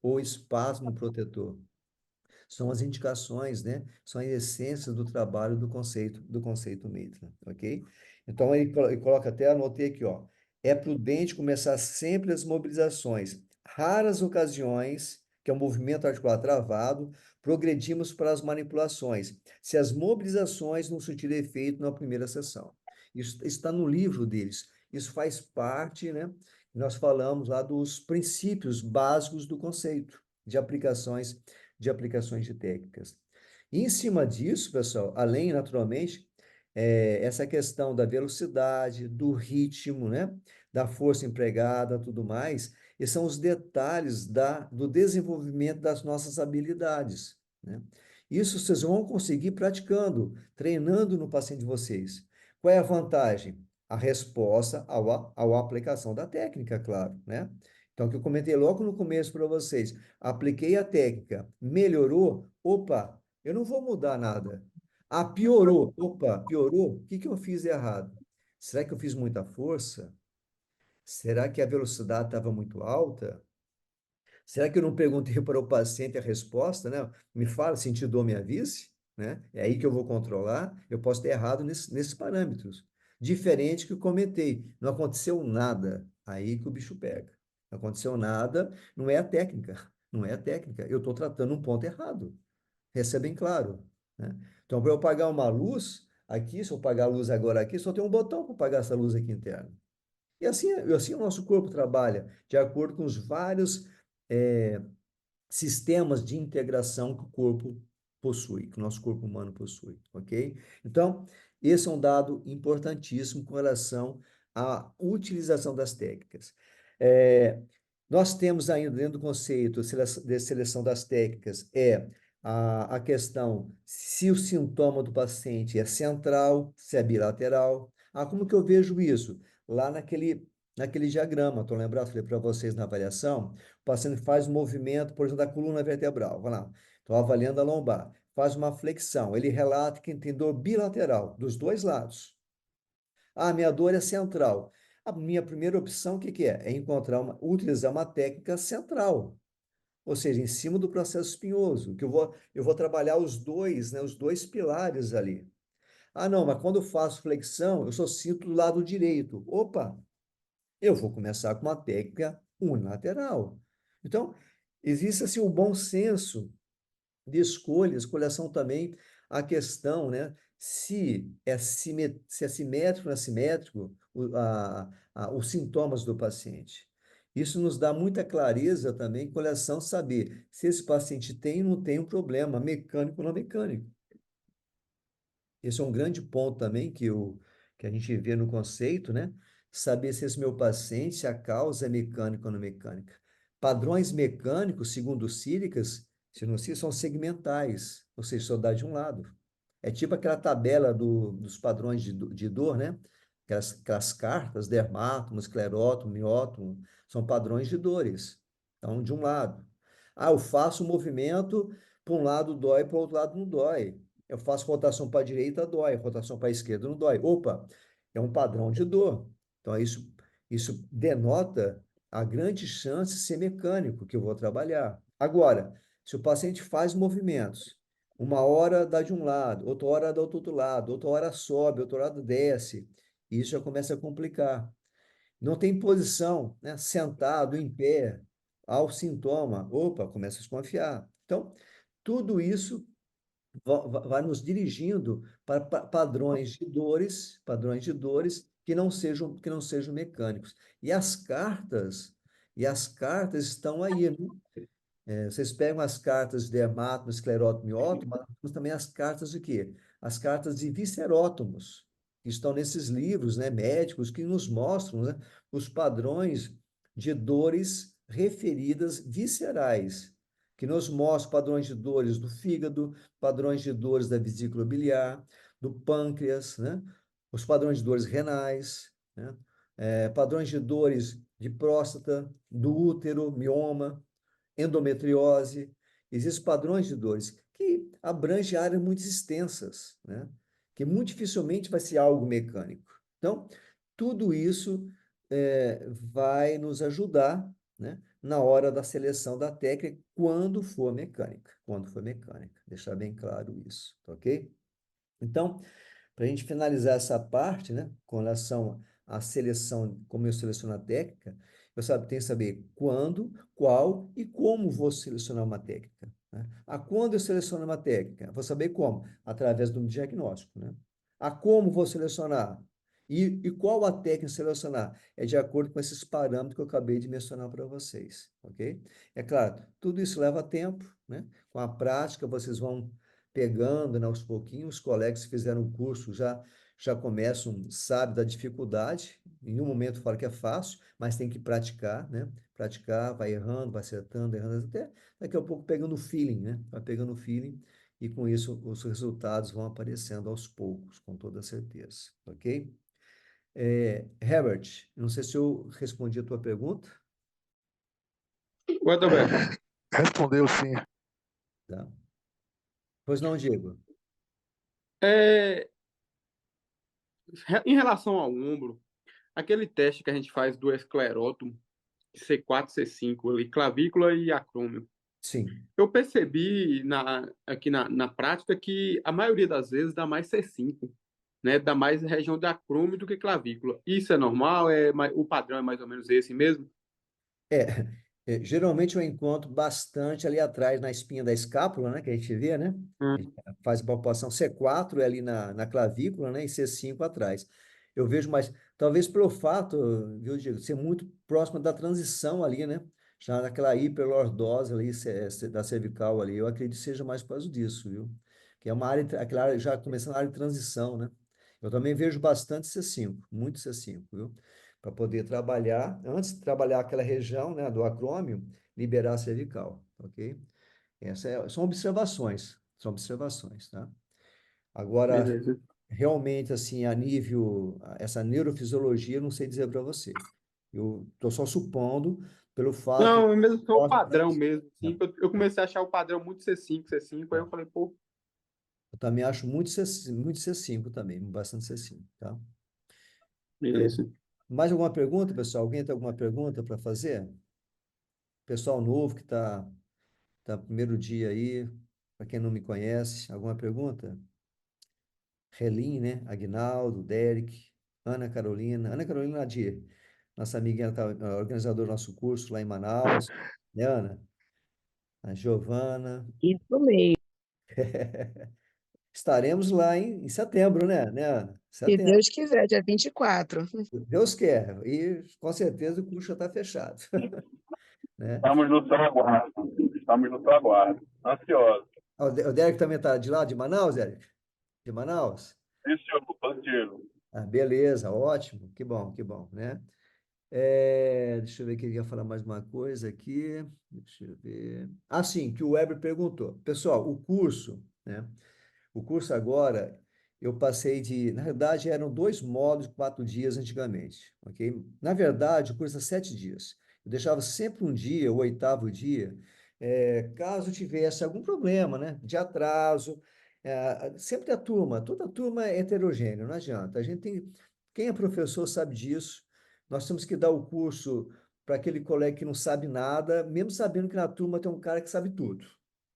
ou espasmo protetor. São as indicações, né? São as essências do trabalho do conceito Maitland, ok? Então, ele coloca até, anotei aqui, ó. É prudente começar sempre as mobilizações. Raras ocasiões, que é um movimento articular travado, progredimos para as manipulações, se as mobilizações não surtirem efeito na primeira sessão. Isso está no livro deles. Isso faz parte, né? Nós falamos lá dos princípios básicos do conceito de aplicações de técnicas. E em cima disso, pessoal, além, naturalmente, essa questão da velocidade, do ritmo, né, da força empregada, tudo mais, e são os detalhes do desenvolvimento das nossas habilidades, né? Isso vocês vão conseguir praticando, treinando no paciente de vocês. Qual é a vantagem? A resposta à aplicação da técnica, claro, né? Então, o que eu comentei logo no começo para vocês, apliquei a técnica, melhorou, opa, eu não vou mudar nada. Ah, piorou, opa, piorou, o que que eu fiz de errado? Será que eu fiz muita força? Será que a velocidade estava muito alta? Será que eu não perguntei para o paciente a resposta, né? Me fala, senti dor, me avise, né? É aí que eu vou controlar. Eu posso ter errado nesses parâmetros. Diferente que eu comentei, não aconteceu nada. Aí que o bicho pega. Não aconteceu nada, não é a técnica. Não é a técnica. Eu estou tratando um ponto errado. Isso é bem claro, né? Então, para eu pagar uma luz aqui, se eu pagar a luz agora aqui, só tem um botão para pagar essa luz aqui interna. E assim o nosso corpo trabalha, de acordo com os vários eh, sistemas de integração que o corpo possui, que o nosso corpo humano possui, ok? Então, esse é um dado importantíssimo com relação à utilização das técnicas. É, nós temos ainda dentro do conceito de seleção das técnicas, a questão se o sintoma do paciente é central, se é bilateral. Ah, como que eu vejo isso? Lá naquele diagrama, estou lembrando, falei para vocês na avaliação, o paciente faz um movimento, por exemplo, da coluna vertebral. Vai lá, estou avaliando a lombar. Faz uma flexão. Ele relata que tem dor bilateral, dos dois lados. Ah, minha dor é central. A minha primeira opção, o que que é? É utilizar uma técnica central. Ou seja, em cima do processo espinhoso, que eu vou trabalhar os dois, né, os dois pilares ali. Ah, não, mas quando eu faço flexão, eu só sinto do lado direito. Opa, eu vou começar com uma técnica unilateral. Então, existe assim um bom senso de escolhação também a questão, né, se é simétrico ou assimétrico os sintomas do paciente. Isso nos dá muita clareza também com relação a saber se esse paciente tem ou não tem um problema mecânico ou não mecânico. Esse é um grande ponto também que a gente vê no conceito, né? Saber se esse meu paciente, se a causa é mecânica ou não mecânica. Padrões mecânicos, segundo Cílicas, se não se são segmentais, ou seja, só dá de um lado. É tipo aquela tabela dos padrões de dor, né? Aquelas cartas, dermátomo, esclerótomo, miótomo, são padrões de dores. Então, de um lado. Ah, eu faço um movimento, para um lado dói, para o outro lado não dói. Eu faço rotação para a direita, dói. Rotação para a esquerda, não dói. Opa, é um padrão de dor. Então, isso denota a grande chance de ser mecânico que eu vou trabalhar. Agora, se o paciente faz movimentos, uma hora dá de um lado, outra hora dá do outro lado, outra hora sobe, outra hora desce, isso já começa a complicar. Não tem posição, né? Sentado, em pé, ao sintoma, opa, começa a desconfiar. Então, tudo isso vai nos dirigindo para padrões de dores que não sejam mecânicos. E as cartas estão aí, né? Vocês pegam as cartas de dermátomo, esclerótomo e ótomo, mas temos também as cartas de quê? As cartas de viscerótomos, que estão nesses livros, né, médicos, que nos mostram, né, os padrões de dores referidas viscerais, que nos mostra padrões de dores do fígado, padrões de dores da vesícula biliar, do pâncreas, né? Os padrões de dores renais, né? Padrões de dores de próstata, do útero, mioma, endometriose. Existem padrões de dores que abrangem áreas muito extensas, né? Que muito dificilmente vai ser algo mecânico. Então, tudo isso vai nos ajudar, né, na hora da seleção da técnica, quando for mecânica, deixar bem claro isso, tá ok? Então, para a gente finalizar essa parte, né, com relação à seleção, como eu seleciono a técnica, tenho que saber quando, qual e como vou selecionar uma técnica, né? A quando eu seleciono uma técnica? Vou saber como? Através do diagnóstico, né? A como vou selecionar? E qual a técnica selecionar? É de acordo com esses parâmetros que eu acabei de mencionar para vocês, ok? É claro, tudo isso leva tempo, né? Com a prática, vocês vão pegando, né, aos pouquinhos. Os colegas que fizeram o curso já começam, sabe da dificuldade. Em um momento fala que é fácil, mas tem que praticar, né? Praticar, vai errando, vai acertando, errando, até daqui a pouco pegando o feeling, né? Vai pegando o feeling e com isso os resultados vão aparecendo aos poucos, com toda certeza, ok? Herbert, não sei se eu respondi a tua pergunta, O Adalberto, Respondeu sim. tá? Pois não, Diego. é, em relação ao ombro, aquele teste que a gente faz do esclerótomo, C4, C5, ali, clavícula e acrômio, Sim. eu percebi aqui na prática que a maioria das vezes dá mais C5, né? Dá mais região de acrômio do que clavícula. Isso é normal? O padrão é mais ou menos esse mesmo? É, geralmente eu encontro bastante ali atrás na espinha da escápula, né, que a gente vê, né? A gente Hum. faz a palpação C4 é ali na clavícula, né, e C5 atrás. Eu vejo mais, talvez pelo fato, viu, Diego, ser muito próximo da transição ali, né? Já naquela hiperlordose ali da cervical ali, eu acredito que seja mais por causa disso, viu? Que é uma área, aquela área já começando a área de transição, né? Eu também vejo bastante C5, muito C5, viu? Para poder trabalhar, antes de trabalhar aquela região, né, do acrômio, liberar a cervical, ok? São observações, tá? Agora, Beleza. realmente, assim, a nível, essa neurofisiologia, eu não sei dizer para você. Eu estou só supondo pelo fato. Não, é mesmo só o padrão mesmo. Né, Assim, eu comecei a achar o padrão muito C5, C5, aí eu falei, pô, eu também acho muito C5 também, bastante C5, tá? beleza. Mais alguma pergunta, pessoal? Alguém tem alguma pergunta para fazer? Pessoal novo que tá no primeiro dia aí, para quem não me conhece, alguma pergunta? Relin, né? Agnaldo, Derek, Ana Carolina Nadir, nossa amiguinha, organizadora do nosso curso lá em Manaus, né, Ana? A Giovana. Isso mesmo. Estaremos lá em setembro, né, Ana? Se Setembro. Deus quiser, dia 24. Deus quer. E com certeza o curso já está fechado, né? Estamos no seu aguardo. Estamos no seu aguardo. Ansiosos. O Derek também está de lá, de Manaus, Derek? De Manaus? Isso, positivo. Ah, beleza, ótimo, que bom, né? Deixa eu ver que ele ia falar mais uma coisa aqui. Deixa eu ver. Ah, sim, que o Weber perguntou. Pessoal, o curso, né? O curso agora, eu passei na verdade, eram 2 módulos de 4 dias antigamente, ok? Na verdade, o curso é 7 dias. Eu deixava sempre um dia, o 8º dia, caso tivesse algum problema, né? De atraso. Sempre a turma, toda a turma é heterogênea, não adianta. Quem é professor sabe disso. Nós temos que dar o curso para aquele colega que não sabe nada, mesmo sabendo que na turma tem um cara que sabe tudo.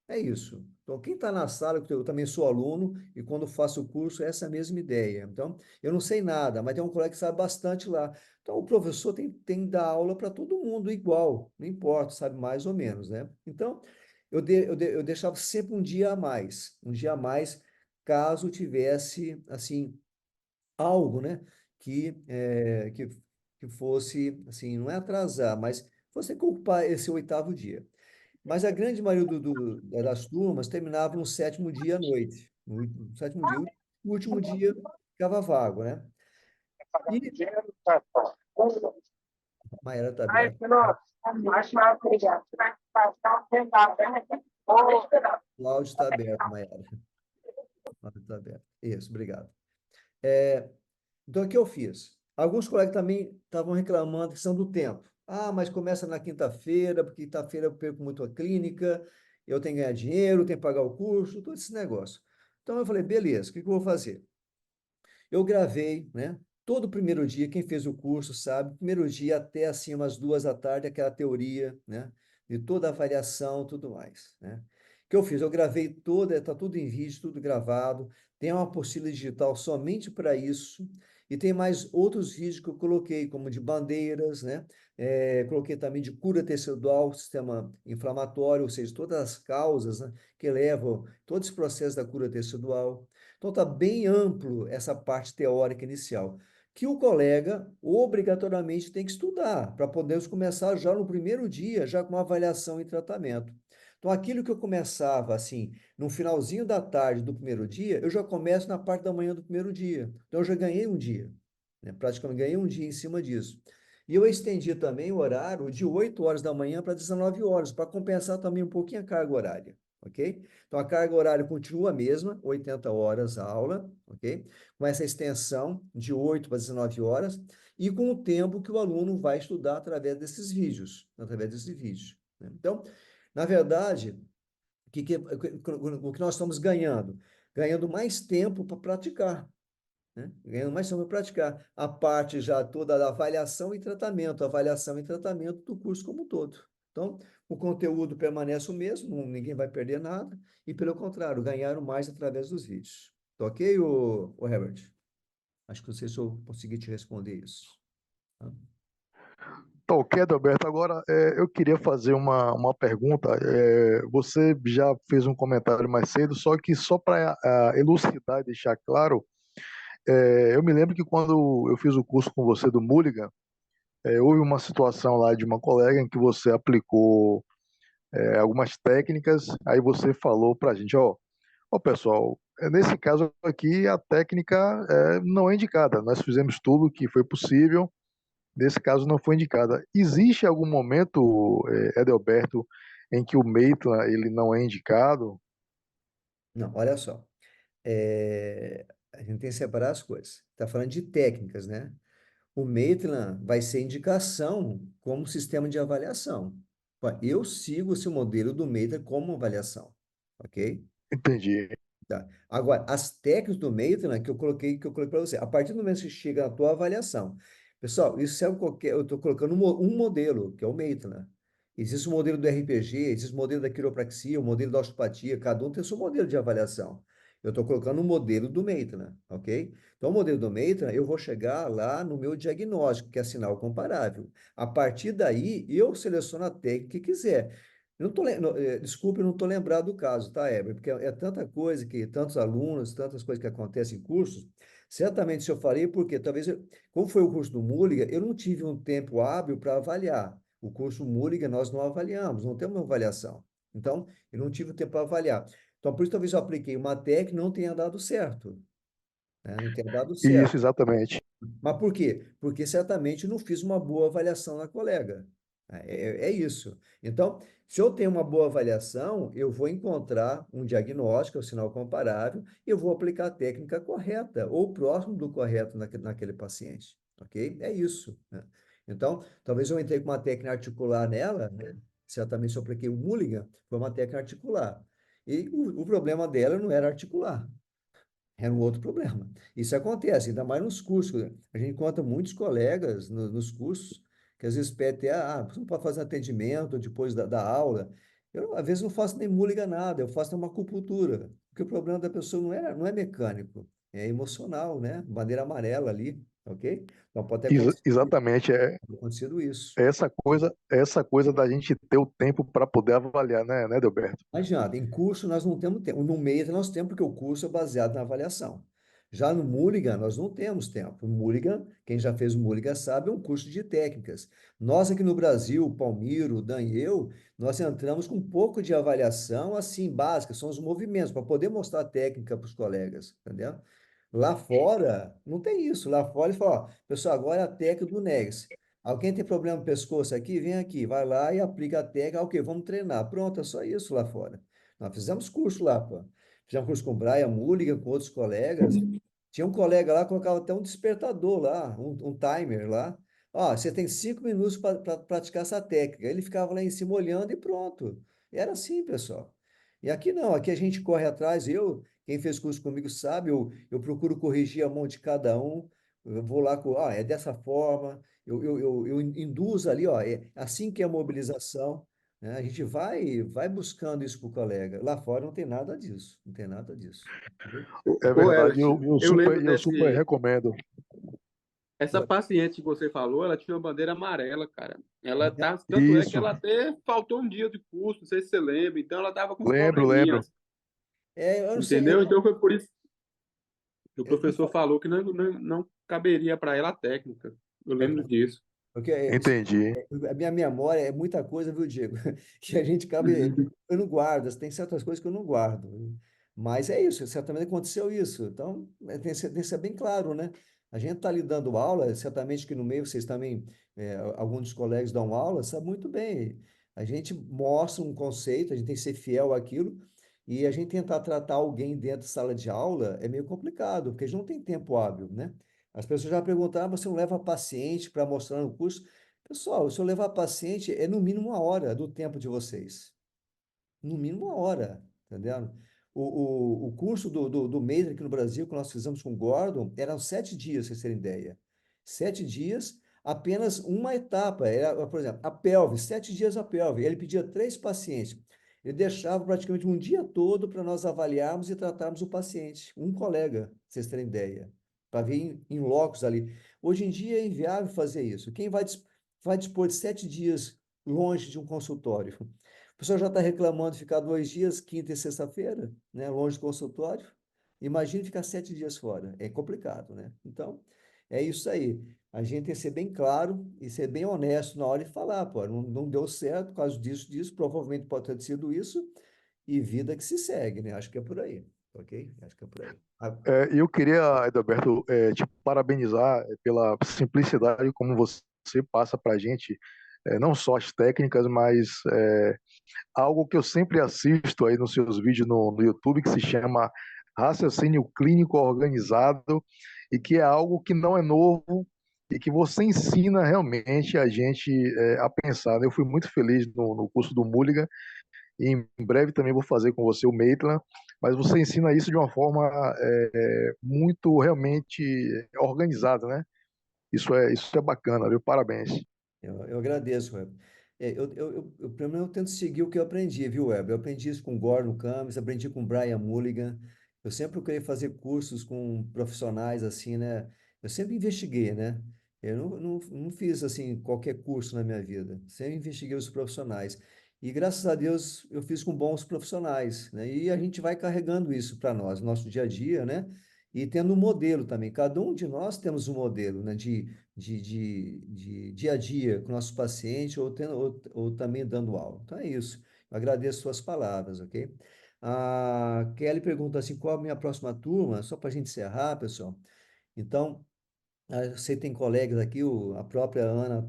É isso. Então, quem está na sala, eu também sou aluno, e quando faço o curso, é essa mesma ideia. Então, eu não sei nada, mas tem um colega que sabe bastante lá. Então, o professor tem que dar aula para todo mundo igual, não importa, sabe mais ou menos, né? Então, eu deixava sempre um dia a mais, caso tivesse, assim, algo, né, que fosse, assim, não é atrasar, mas fosse ocupar esse 8º dia. Mas a grande maioria das turmas terminava no 7º dia à noite. No 7º dia, o último dia ficava vago, né? E Maera está Ai, aberta. nossa, acho mal, obrigada. O áudio está aberto, Mayara. O áudio está aberto. Isso, obrigado. Então, o que eu fiz? Alguns colegas também estavam reclamando da questão do tempo. Ah, mas começa na quinta-feira, porque quinta-feira eu perco muito a clínica, eu tenho que ganhar dinheiro, tenho que pagar o curso, todo esse negócio. Então, eu falei, beleza, o que eu vou fazer? Eu gravei, né? Todo o primeiro dia, quem fez o curso sabe, primeiro dia até assim umas 2 da tarde, aquela teoria, né? De toda a avaliação, tudo mais, né? O que eu fiz? Eu gravei toda, está tudo em vídeo, tudo gravado. Tem uma apostila digital somente para isso. E tem mais outros vídeos que eu coloquei, como de bandeiras, né? Coloquei também de cura tecidual, sistema inflamatório, ou seja, todas as causas, né, que levam todo esse processo da cura tecidual. Então está bem amplo essa parte teórica inicial, que o colega obrigatoriamente tem que estudar, para podermos começar já no primeiro dia, já com uma avaliação e tratamento. Então, aquilo que eu começava, assim, no finalzinho da tarde do primeiro dia, eu já começo na parte da manhã do primeiro dia. Então, eu já ganhei um dia, né? Praticamente ganhei um dia em cima disso. E eu estendi também o horário de 8 horas da manhã para 19 horas, para compensar também um pouquinho a carga horária, ok? Então, a carga horária continua a mesma, 80 horas a aula, ok? Com essa extensão de 8 para 19 horas e com o tempo que o aluno vai estudar através desses vídeos, né? Então, na verdade, o que nós estamos ganhando? Ganhando mais tempo para praticar, né? Ganhando mais tempo para praticar. A parte já toda da avaliação e tratamento do curso como um todo. Então, o conteúdo permanece o mesmo, ninguém vai perder nada, e pelo contrário, ganharam mais através dos vídeos. Tá ok, o Herbert? Acho que não sei se eu consegui te responder isso. Tá? Tá ok, Adalberto. Agora, eu queria fazer uma pergunta. Você já fez um comentário mais cedo, só que só para elucidar e deixar claro, eu me lembro que quando eu fiz o curso com você do Mulligan, houve uma situação lá de uma colega em que você aplicou algumas técnicas, aí você falou para a gente, ó pessoal, nesse caso aqui a técnica não é indicada. Nós fizemos tudo o que foi possível. Nesse caso não foi indicada. Existe algum momento, Edelberto, em que o Maitland ele não é indicado? Não, olha só. A gente tem que separar as coisas. Está falando de técnicas, né? O Maitland vai ser indicação como sistema de avaliação. Eu sigo esse modelo do Maitland como avaliação, ok? Entendi. Tá. Agora, as técnicas do Maitland que eu coloquei para você, a partir do momento que você chega na tua avaliação, pessoal, isso é qualquer, eu estou colocando um modelo, que é o Maitland. Existe o modelo do RPG, existe o modelo da quiropraxia, o modelo da osteopatia, cada um tem o seu modelo de avaliação. Eu estou colocando o modelo do Maitland, ok? Então, o modelo do Maitland, eu vou chegar lá no meu diagnóstico, que é sinal comparável. A partir daí, eu seleciono a técnica que quiser. Eu não tô, desculpe, eu não estou lembrado do caso, tá, Heber? Porque é tanta coisa que, tantos alunos, tantas coisas que acontecem em cursos. Certamente, se eu falei, porque talvez, como foi o curso do Mulligan, eu não tive um tempo hábil para avaliar. O curso Mulligan nós não avaliamos, não temos uma avaliação. Então, eu não tive o tempo para avaliar. Então, por isso, talvez eu apliquei uma técnica e não tenha dado certo, né? Não tenha dado certo. Isso, exatamente. Mas por quê? Porque certamente não fiz uma boa avaliação na colega. É isso. Então, se eu tenho uma boa avaliação, eu vou encontrar um diagnóstico, um sinal comparável, e eu vou aplicar a técnica correta, ou próximo do correto naquele paciente. Ok? É isso, né? Então, talvez eu entrei com uma técnica articular nela, né? Certamente se eu apliquei o Mulligan, foi uma técnica articular. E o problema dela não era articular. Era um outro problema. Isso acontece, ainda mais nos cursos. A gente encontra muitos colegas nos cursos que às vezes pedem, você não pode fazer atendimento depois da aula. Eu, às vezes, não faço nem múliga nada, eu faço uma acupuntura. Porque o problema da pessoa não é mecânico, é emocional, né? Bandeira amarela ali, ok? Então, pode ter Exatamente. acontecido isso. Essa coisa da gente ter o tempo para poder avaliar, né, Edelberto? Não adianta, em curso nós não temos tempo. No MEITA nós temos, porque o curso é baseado na avaliação. Já no Mulligan, nós não temos tempo. O Mulligan, quem já fez o Mulligan sabe, é um curso de técnicas. Nós aqui no Brasil, o Palmiro, o Dan e eu, nós entramos com um pouco de avaliação, assim, básica, são os movimentos, para poder mostrar a técnica para os colegas, entendeu? Lá fora, não tem isso. Lá fora, eles falam, ó, pessoal, agora é a técnica do Negs. Alguém tem problema no pescoço aqui? Vem aqui, vai lá e aplica a técnica. Ok, vamos treinar. Pronto, é só isso lá fora. Nós fizemos curso lá, pô. Fizemos curso com o Brian Mulligan, com outros colegas. Tinha um colega lá que colocava até um despertador lá, um timer lá. Ó, você tem 5 minutos para praticar essa técnica. Ele ficava lá em cima olhando e pronto. Era assim, pessoal. E aqui não, aqui a gente corre atrás. Quem fez curso comigo sabe, eu procuro corrigir a mão de cada um. Eu vou lá com, é dessa forma. Eu induzo ali, é assim que é a mobilização, né? A gente vai buscando isso para o colega. Lá fora não tem nada disso, não tem nada disso. Entendeu? É Ô, verdade, Herbert, eu lembro eu super desse. recomendo. Essa paciente que você falou, ela tinha uma bandeira amarela, cara. Ela tá, tanto é que Isso, ela até faltou um dia de curso, não sei se você lembra. Então ela tava com uns lembro. probleminhas, Eu não sei, entendeu? Então foi por isso que o eu não professor falou que não caberia para ela a técnica. Eu lembro disso. porque Entendi. a minha memória é muita coisa, viu, Diego? Que a gente cabe. Eu não guardo, tem certas coisas que eu não guardo. Mas é isso, certamente aconteceu isso. Então, tem que ser bem claro, né? A gente está ali dando aula, certamente que no meio vocês também, alguns dos colegas dão aula, sabe muito bem. A gente mostra um conceito, a gente tem que ser fiel àquilo, e a gente tentar tratar alguém dentro da sala de aula é meio complicado, porque a gente não tem tempo hábil, né? As pessoas já perguntaram, você não leva paciente para mostrar no curso? Pessoal, se eu levar paciente, é no mínimo 1 hora do tempo de vocês. No mínimo 1 hora, entendeu? O curso do Mater aqui no Brasil, que nós fizemos com o Gordon, eram 7 dias, pra vocês terem ideia. 7 dias, apenas uma etapa. Era, por exemplo, a pelve, 7 dias a pelve. Ele pedia 3 pacientes. Ele deixava praticamente um dia todo para nós avaliarmos e tratarmos o paciente. Um colega, pra vocês terem ideia. Para ver em locos ali. Hoje em dia é inviável fazer isso. Quem vai dispor de 7 dias longe de um consultório? O pessoal já está reclamando de ficar 2 dias, quinta e sexta-feira, né, longe do consultório. Imagine ficar 7 dias fora. É complicado, né? Então, é isso aí. A gente tem que ser bem claro e ser bem honesto na hora de falar, pô, não deu certo por causa disso, provavelmente pode ter sido isso, e vida que se segue, né? Acho que é por aí, ok? Acho que é por aí. E eu queria, Edalberto, te parabenizar pela simplicidade como você passa para a gente, não só as técnicas, mas algo que eu sempre assisto aí nos seus vídeos no YouTube, que se chama raciocínio clínico organizado, e que é algo que não é novo e que você ensina realmente a gente a pensar, né? Eu fui muito feliz no curso do Mulligan, e em breve também vou fazer com você o Maitland, mas você ensina isso de uma forma muito realmente organizada, né? Isso é bacana, viu? Parabéns. Eu agradeço, Web. Pelo menos eu tento seguir o que eu aprendi, viu, Web? Eu aprendi isso com Gordon Cummings, aprendi com Brian Mulligan. Eu sempre procurei fazer cursos com profissionais assim, né? Eu sempre investiguei, né? Eu não fiz assim qualquer curso na minha vida. Sempre investiguei os profissionais. E graças a Deus eu fiz com bons profissionais, né? E a gente vai carregando isso para nós, nosso dia a dia, né? E tendo um modelo também. Cada um de nós temos um modelo, né? De dia a dia com nossos pacientes ou também dando aula. Então é isso. Eu agradeço suas palavras, ok? A Kelly pergunta assim, qual a minha próxima turma? Só para a gente encerrar, pessoal. Então, você tem colegas aqui, a própria Ana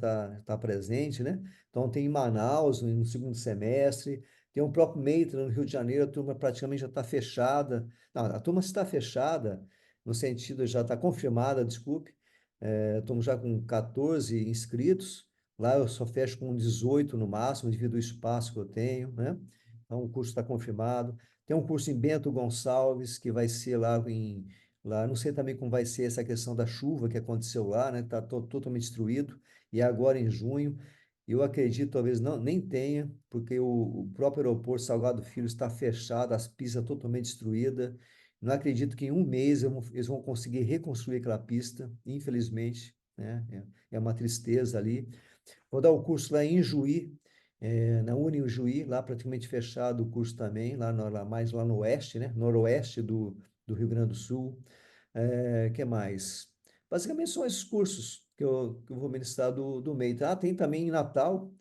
tá presente, né? Então, tem em Manaus, no segundo semestre, tem o próprio Meitra, no Rio de Janeiro, a turma praticamente já está fechada. Não, a turma está fechada, no sentido, já está confirmada, desculpe. Estamos já com 14 inscritos. Lá eu só fecho com 18 no máximo, devido ao espaço que eu tenho, né? Então, o curso está confirmado. Tem um curso em Bento Gonçalves, que vai ser lá, não sei também como vai ser essa questão da chuva que aconteceu lá, né? Está totalmente destruído. E agora em junho, eu acredito talvez não nem tenha, porque o próprio aeroporto Salgado Filho está fechado, as pistas totalmente destruídas. Não acredito que em um mês eles vão conseguir reconstruir aquela pista, infelizmente, né? É uma tristeza ali. Vou dar o curso lá em Juí, na Uni Juí, lá praticamente fechado o curso também, mais lá no oeste, né? Noroeste do Rio Grande do Sul. Que mais? Basicamente são esses cursos que eu vou ministrar do MEI. Tem também em Natal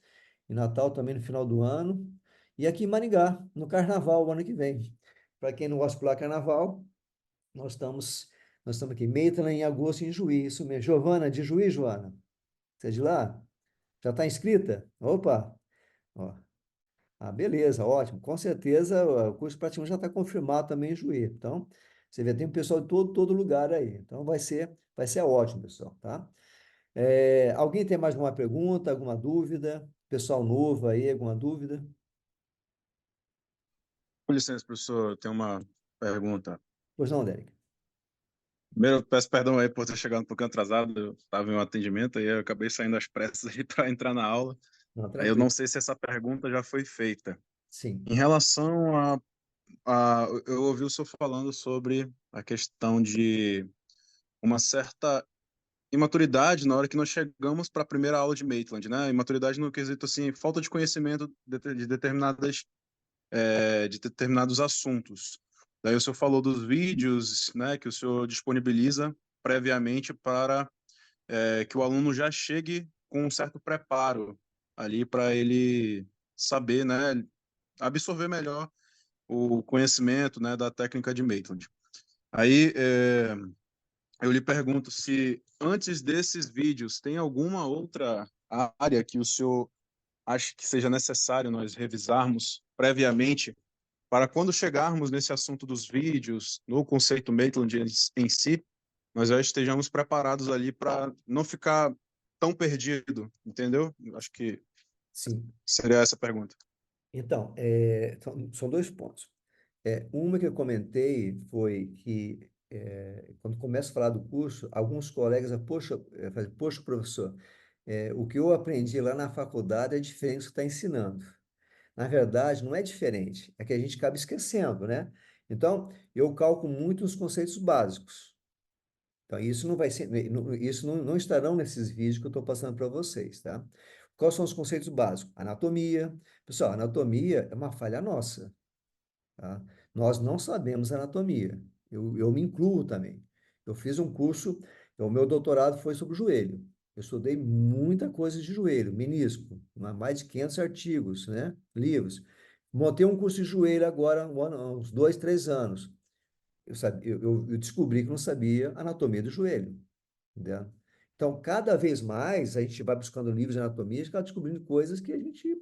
também no final do ano, e aqui em Maringá, no Carnaval, o ano que vem. Para quem não gosta de pular Carnaval, nós estamos, nós estamos aqui, Maitland em agosto em Juí, isso mesmo. Giovana, de Juí, Joana? Você é de lá? Já está inscrita? Opa! Ó. Ah, beleza, ótimo. Com certeza o curso praticamente já está confirmado também em Juí. Então, você vê, tem pessoal de todo lugar aí. Então, vai ser ótimo, pessoal, tá? Alguém tem mais alguma pergunta, alguma dúvida? Pessoal novo aí, alguma dúvida? Com licença, professor, eu tenho uma pergunta. Pois não, Derek. Primeiro, eu peço perdão aí por ter chegado um pouquinho atrasado, eu estava em um atendimento e eu acabei saindo às pressas aí para entrar na aula. Não, Aí eu tranquilo. não sei se essa pergunta já foi feita. Sim, Em relação eu ouvi o senhor falando sobre a questão de uma certa imaturidade na hora que nós chegamos para a primeira aula de Maitland, né? Imaturidade no quesito assim, falta de conhecimento de determinados assuntos. Daí o senhor falou dos vídeos, né, que o senhor disponibiliza previamente para que o aluno já chegue com um certo preparo ali para ele saber, né, absorver melhor o conhecimento, né, da técnica de Maitland. Aí eu lhe pergunto se antes desses vídeos tem alguma outra área que o senhor acha que seja necessário nós revisarmos previamente para quando chegarmos nesse assunto dos vídeos, no conceito Maitland em si, nós já estejamos preparados ali para não ficar tão perdido, entendeu? Acho que sim. seria essa a pergunta. Então, são dois pontos. Uma que eu comentei foi que, quando começo a falar do curso, alguns colegas, poxa, professor, o que eu aprendi lá na faculdade é diferente do que você está ensinando. Na verdade, não é diferente, é que a gente acaba esquecendo, né? Então, eu calco muito os conceitos básicos. Então, isso não vai ser, isso não estarão nesses vídeos que eu estou passando para vocês, tá? Quais são os conceitos básicos? Anatomia. Pessoal, anatomia é uma falha nossa, tá? Nós não sabemos anatomia. Eu me incluo também. Eu fiz um curso, o meu doutorado foi sobre o joelho. Eu estudei muita coisa de joelho, menisco, mais de 500 artigos, né? Livros. Montei um curso de joelho agora, há uns 2, 3 anos. Eu descobri que não sabia anatomia do joelho, entendeu? Então, cada vez mais a gente vai buscando livros de anatomia e acaba descobrindo coisas que a gente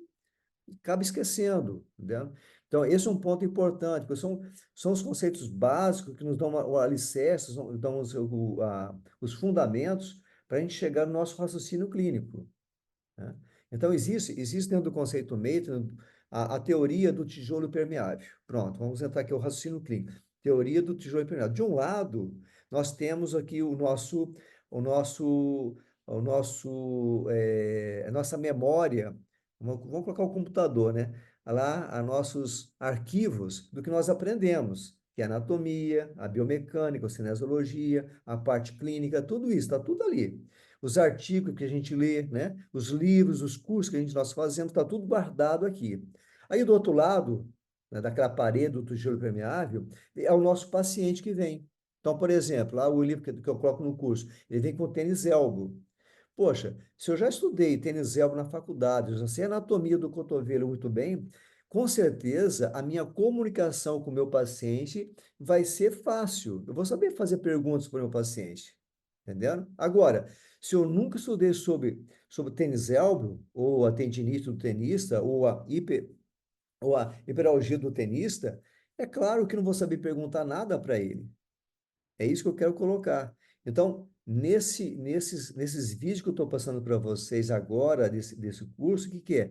acaba esquecendo, entendeu? Então, esse é um ponto importante, porque são os conceitos básicos que nos dão o alicerce, dão os fundamentos para a gente chegar no nosso raciocínio clínico, né? Então, existe dentro do conceito Maitland a teoria do tijolo permeável. Pronto, vamos entrar aqui o raciocínio clínico. Teoria do tijolo permeável. De um lado, nós temos aqui o nosso, a nossa memória. Vamos colocar o computador, né? Lá, a nossos arquivos do que nós aprendemos, que é a anatomia, a biomecânica, a cinesiologia, a parte clínica, tudo isso, está tudo ali. Os artigos que a gente lê, né? Os livros, os cursos que nós fazemos, está tudo guardado aqui. Aí do outro lado, né, daquela parede do tijolo permeável, é o nosso paciente que vem. Então, por exemplo, lá o livro que eu coloco no curso, ele vem com tênis elbow. Poxa, se eu já estudei tênis elbow na faculdade, eu já sei a anatomia do cotovelo muito bem, com certeza a minha comunicação com o meu paciente vai ser fácil. Eu vou saber fazer perguntas para o meu paciente. Entendendo? Agora, se eu nunca estudei sobre tênis elbow, ou a tendinite do tenista, ou a hiperalgia do tenista, é claro que não vou saber perguntar nada para ele. É isso que eu quero colocar. Então, nesses vídeos que eu estou passando para vocês agora, desse curso, o que, que é?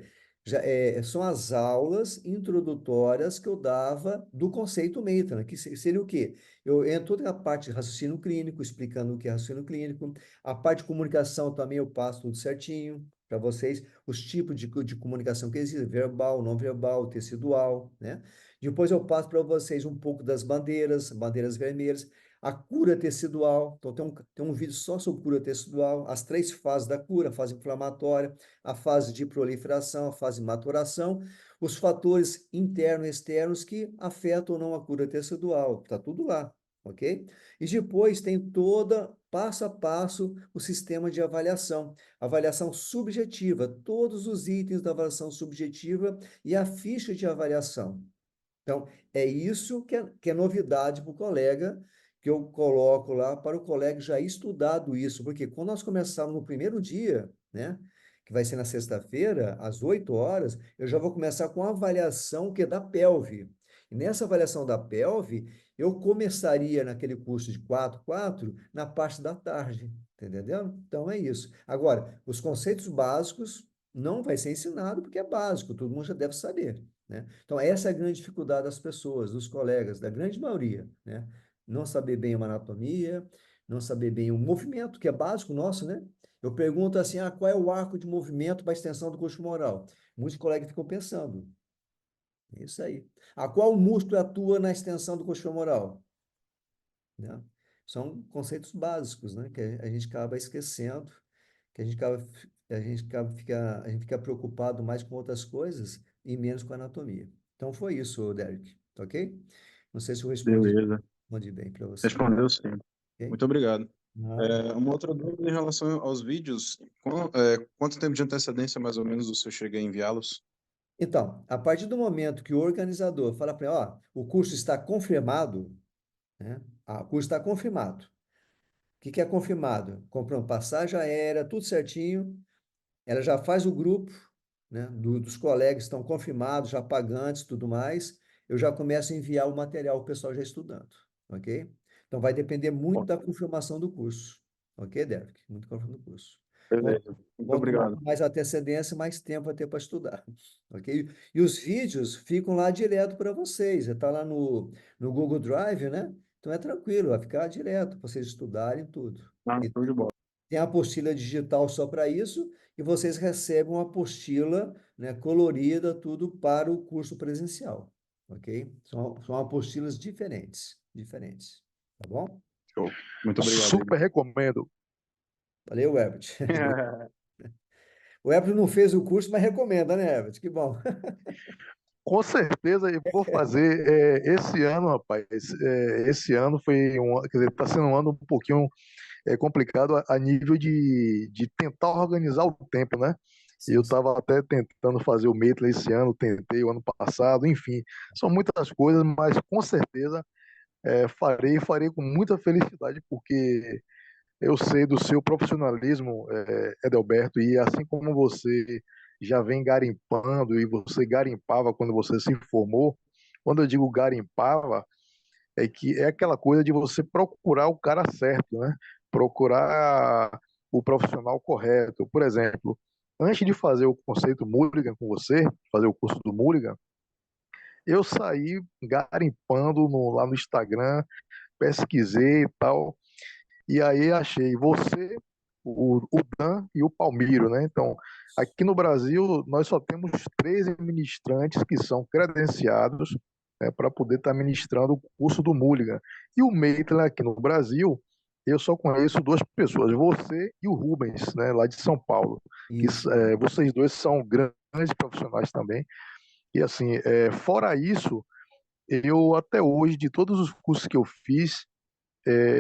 São as aulas introdutórias que eu dava do conceito Maitland, que seria o quê? Eu entro toda a parte de raciocínio clínico, explicando o que é raciocínio clínico, a parte de comunicação também eu passo tudo certinho para vocês, os tipos de comunicação que existem, verbal, não verbal, tecidual, né? Depois eu passo para vocês um pouco das bandeiras vermelhas, a cura tecidual. Então, tem um vídeo só sobre cura tecidual, as 3 fases da cura: a fase inflamatória, a fase de proliferação, a fase de maturação, os fatores internos e externos que afetam ou não a cura tecidual. Está tudo lá, ok? E depois tem toda, passo a passo, o sistema de avaliação. Avaliação subjetiva, todos os itens da avaliação subjetiva e a ficha de avaliação. Então, é isso que é novidade para o colega, que eu coloco lá para o colega já estudado isso, porque quando nós começamos no primeiro dia, né, que vai ser na sexta-feira, às 8 horas, eu já vou começar com a avaliação que é da pelve. E nessa avaliação da pelve, eu começaria naquele curso de 4 na parte da tarde, tá entendendo? Então é isso. Agora, os conceitos básicos não vai ser ensinado porque é básico, todo mundo já deve saber, né? Então essa é a grande dificuldade das pessoas, dos colegas, da grande maioria, né? Não saber bem uma anatomia, não saber bem o movimento, que é básico nosso, né? Eu pergunto assim, qual é o arco de movimento para a extensão do coxo femoral? Muitos colegas ficam pensando. É isso aí. Qual músculo atua na extensão do coxo femoral? Né? São conceitos básicos, né? Que a gente acaba esquecendo, que a gente fica preocupado mais com outras coisas e menos com a anatomia. Então foi isso, Derek, tá ok? Não sei se eu Beleza. respondi bem para você, Respondeu sim. ok? Muito obrigado. Nada. Uma outra dúvida em relação aos vídeos. Quanto tempo de antecedência, mais ou menos, você chega a enviá-los? Então, a partir do momento que o organizador fala para ele, ó, o curso está confirmado, né? O curso está confirmado. O que que é confirmado? Comprou passagem aérea, tudo certinho. Ela já faz o grupo, né, dos colegas que estão confirmados, já pagantes, tudo mais. Eu já começo a enviar o material, o pessoal já estudando, ok? Então vai depender muito Bom, da confirmação do curso, ok, Derek? Muito da confirmação do curso. Quanto, beleza. Muito quanto obrigado. mais antecedência, mais tempo vai ter para estudar, ok? E os vídeos ficam lá direto para vocês. Está lá no Google Drive, né? Então é tranquilo, vai ficar direto para vocês estudarem tudo. E Show de bola. tem a apostila digital só para isso, e vocês recebem uma apostila, né, colorida, tudo para o curso presencial, ok? São apostilas diferentes, diferentes, tá bom? Show. Muito obrigado, Igor. Super recomendo. Valeu, Herbert. O Herbert não fez o curso, mas recomenda, né, Herbert? Que bom. Com certeza eu vou fazer esse ano, rapaz. Esse ano foi quer dizer, está sendo um ano um pouquinho complicado a nível de tentar organizar o tempo, né? Eu Sim, sim. estava até tentando fazer o Meitler esse ano, tentei o ano passado, enfim, são muitas coisas, mas com certeza farei com muita felicidade, porque eu sei do seu profissionalismo, Edelberto, e assim como você já vem garimpando e você garimpava quando você se formou, quando eu digo garimpava, é que é aquela coisa de você procurar o cara certo, né? Procurar o profissional correto. Por exemplo, antes de fazer o conceito Mulligan com você, fazer o curso do Mulligan, eu saí garimpando lá no Instagram, pesquisei e tal, e aí achei você, o Dan e o Palmiro, né? Então, aqui no Brasil, nós só temos 13 ministrantes que são credenciados, para poder estar ministrando o curso do Mulligan. E o Meitler aqui no Brasil, eu só conheço duas pessoas, você e o Rubens, né, lá de São Paulo. Que, Isso. vocês dois são grandes profissionais também. E assim, fora isso, eu até hoje, de todos os cursos que eu fiz,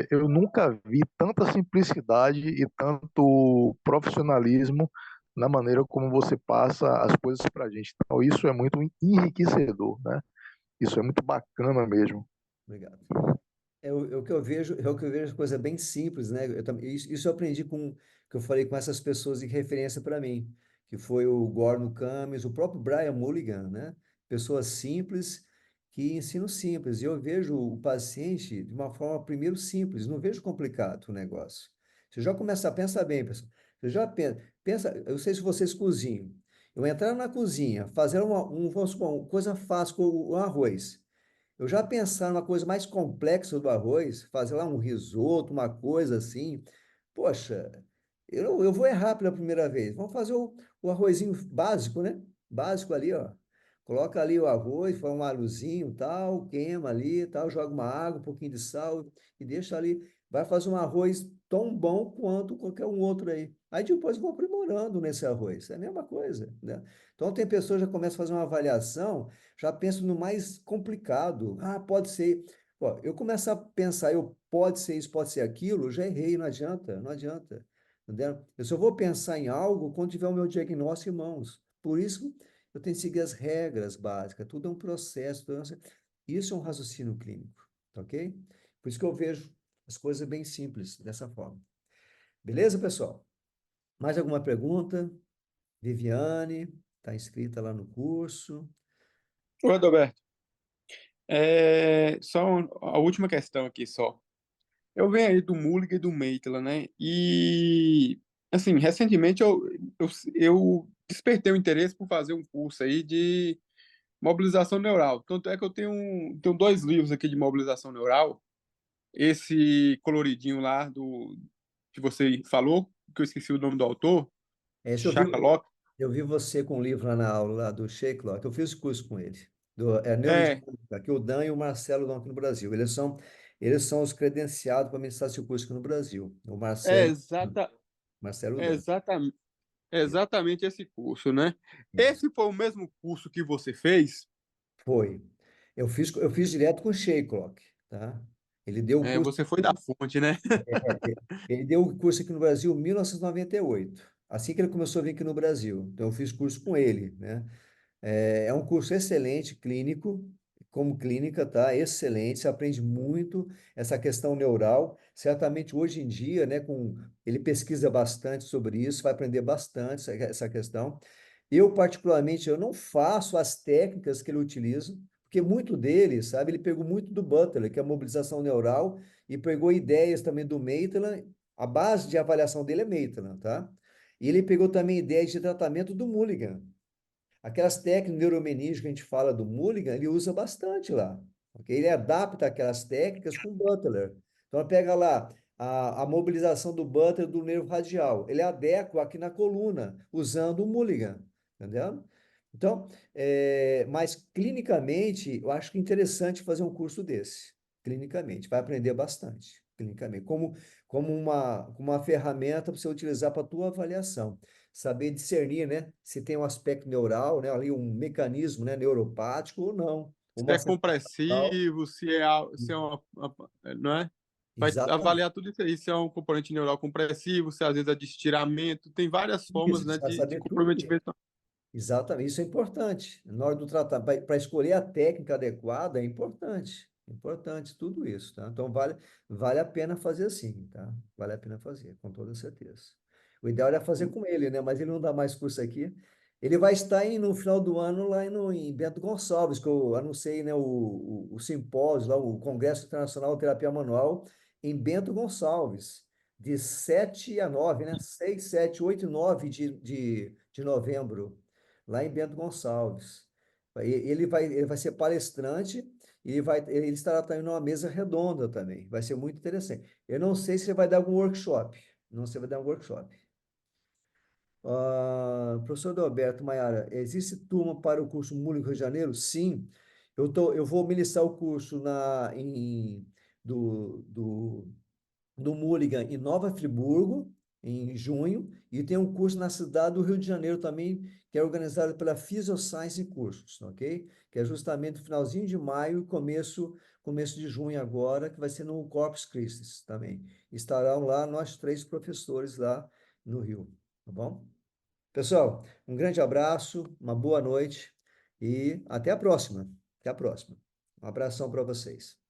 eu nunca vi tanta simplicidade e tanto profissionalismo na maneira como você passa as coisas para a gente. Então, isso é muito enriquecedor, né? Isso é muito bacana mesmo. Obrigado. É o que eu vejo, é o que eu vejo coisa bem simples, né? Isso eu aprendi que eu falei com essas pessoas de referência para mim, que foi o Gordon Cummings, o próprio Brian Mulligan, né? Pessoas simples que ensinam simples. E eu vejo o paciente de uma forma, primeiro, simples, não vejo complicado o negócio. Você já começa a pensar bem, pessoal. Você já pensa, eu sei se vocês cozinham. Eu entrar na cozinha, fazer vamos supor, uma coisa fácil com o arroz. Eu já pensar numa coisa mais complexa do arroz, fazer lá um risoto, uma coisa assim. Poxa, eu vou errar pela primeira vez. Vamos fazer o arrozinho básico, né? Básico ali, ó. Coloca ali o arroz, põe um alhozinho, tal, queima ali, tal, joga uma água, um pouquinho de sal e deixa ali. Vai fazer um arroz tão bom quanto qualquer um outro aí. Aí depois vou aprimorando nesse arroz. É a mesma coisa, né? Então tem pessoas que já começam a fazer uma avaliação, já penso no mais complicado. Pode ser. Pô, eu começo a pensar, pode ser isso, pode ser aquilo, já errei, não adianta, não adianta. Entendeu? Eu só vou pensar em algo quando tiver o meu diagnóstico em mãos. Por isso, eu tenho que seguir as regras básicas. Tudo é um processo. Isso é um raciocínio clínico, tá ok? Por isso que eu vejo as coisas bem simples, dessa forma. Beleza, pessoal? Mais alguma pergunta? Viviane, está inscrita lá no curso. Oi, Adalberto. A última questão aqui só. Eu venho aí do Mulligan e do Maitland, né? E, assim, recentemente eu despertei o interesse por fazer um curso aí de mobilização neural. Tanto é que eu tenho dois livros aqui de mobilização neural. Esse coloridinho lá que você falou, que eu esqueci o nome do autor, Esse Shakalok. eu vi você com o livro lá na aula lá do Sheiklock, eu fiz curso com ele, É, Neurodinâmica, que o Dan e o Marcelo dão aqui no Brasil. Eles são os credenciados para ministrar esse curso aqui no Brasil. O é, Marcelo, exata, Marcelo é, Dan. exatamente, é exatamente esse curso, né? Isso. Esse foi o mesmo curso que você fez? Foi. Eu fiz direto com o Sheiklock, tá? Ele deu o É, curso, você foi da fonte, né? ele deu o curso aqui no Brasil em 1998, assim que ele começou a vir aqui no Brasil. Então, eu fiz curso com ele, né? É um curso excelente, clínico, como clínica, tá? Excelente, você aprende muito essa questão neural. Certamente hoje em dia, né, ele pesquisa bastante sobre isso, vai aprender bastante essa questão. Eu, particularmente, eu não faço as técnicas que ele utiliza, porque muito dele, sabe, ele pegou muito do Butler, que é a mobilização neural, e pegou ideias também do Maitland. A base de avaliação dele é Maitland, tá? E ele pegou também ideias de tratamento do Mulligan. Aquelas técnicas neuromenígenas que a gente fala do Mulligan, ele usa bastante lá. Ok? Ele adapta aquelas técnicas com Butler. Então, pega lá a mobilização do Butler do nervo radial. Ele adequa aqui na coluna, usando o Mulligan. Entendeu? Então, mas clinicamente, eu acho que é interessante fazer um curso desse. Clinicamente, vai aprender bastante. Clinicamente, como uma ferramenta para você utilizar para a tua avaliação saber discernir, né, se tem um aspecto neural, né, ali um mecanismo, né, neuropático ou não. Se Uma é sensação neural. compressivo, se é não é? Vai Exatamente. avaliar tudo isso aí, se é um componente neural compressivo, se às vezes é de estiramento, tem várias formas, Isso, né, você vai de saber tudo isso. comprometimento. Exatamente, isso é importante. Na hora do tratamento, para escolher a técnica adequada, é importante. Importante tudo isso, tá? Então vale a pena fazer assim, tá? Vale a pena fazer, com toda certeza. O ideal era fazer com ele, né? Mas ele não dá mais curso aqui. Ele vai estar no final do ano lá em Bento Gonçalves, que eu anunciei, né? O simpósio, lá, o Congresso Internacional de Terapia Manual, em Bento Gonçalves, de 7 a 9, né? 6, 7, 8 e 9 de novembro lá em Bento Gonçalves. Ele vai ser palestrante e ele estará também numa mesa redonda também. Vai ser muito interessante. Eu não sei se ele vai dar algum workshop. Não sei se vai dar um workshop. Professor Adalberto, Maiara, existe turma para o curso Múlio Rio de Janeiro? Sim. Eu vou ministrar o curso do Mulligan em Nova Friburgo, em junho, e tem um curso na cidade do Rio de Janeiro também, que é organizado pela Physioscience Cursos, ok? Que é justamente no finalzinho de maio e começo de junho agora, que vai ser no Corpus Christi também. Estarão lá nós três professores lá no Rio, tá bom? Pessoal, um grande abraço, uma boa noite e até a próxima. Até a próxima. Um abração para vocês.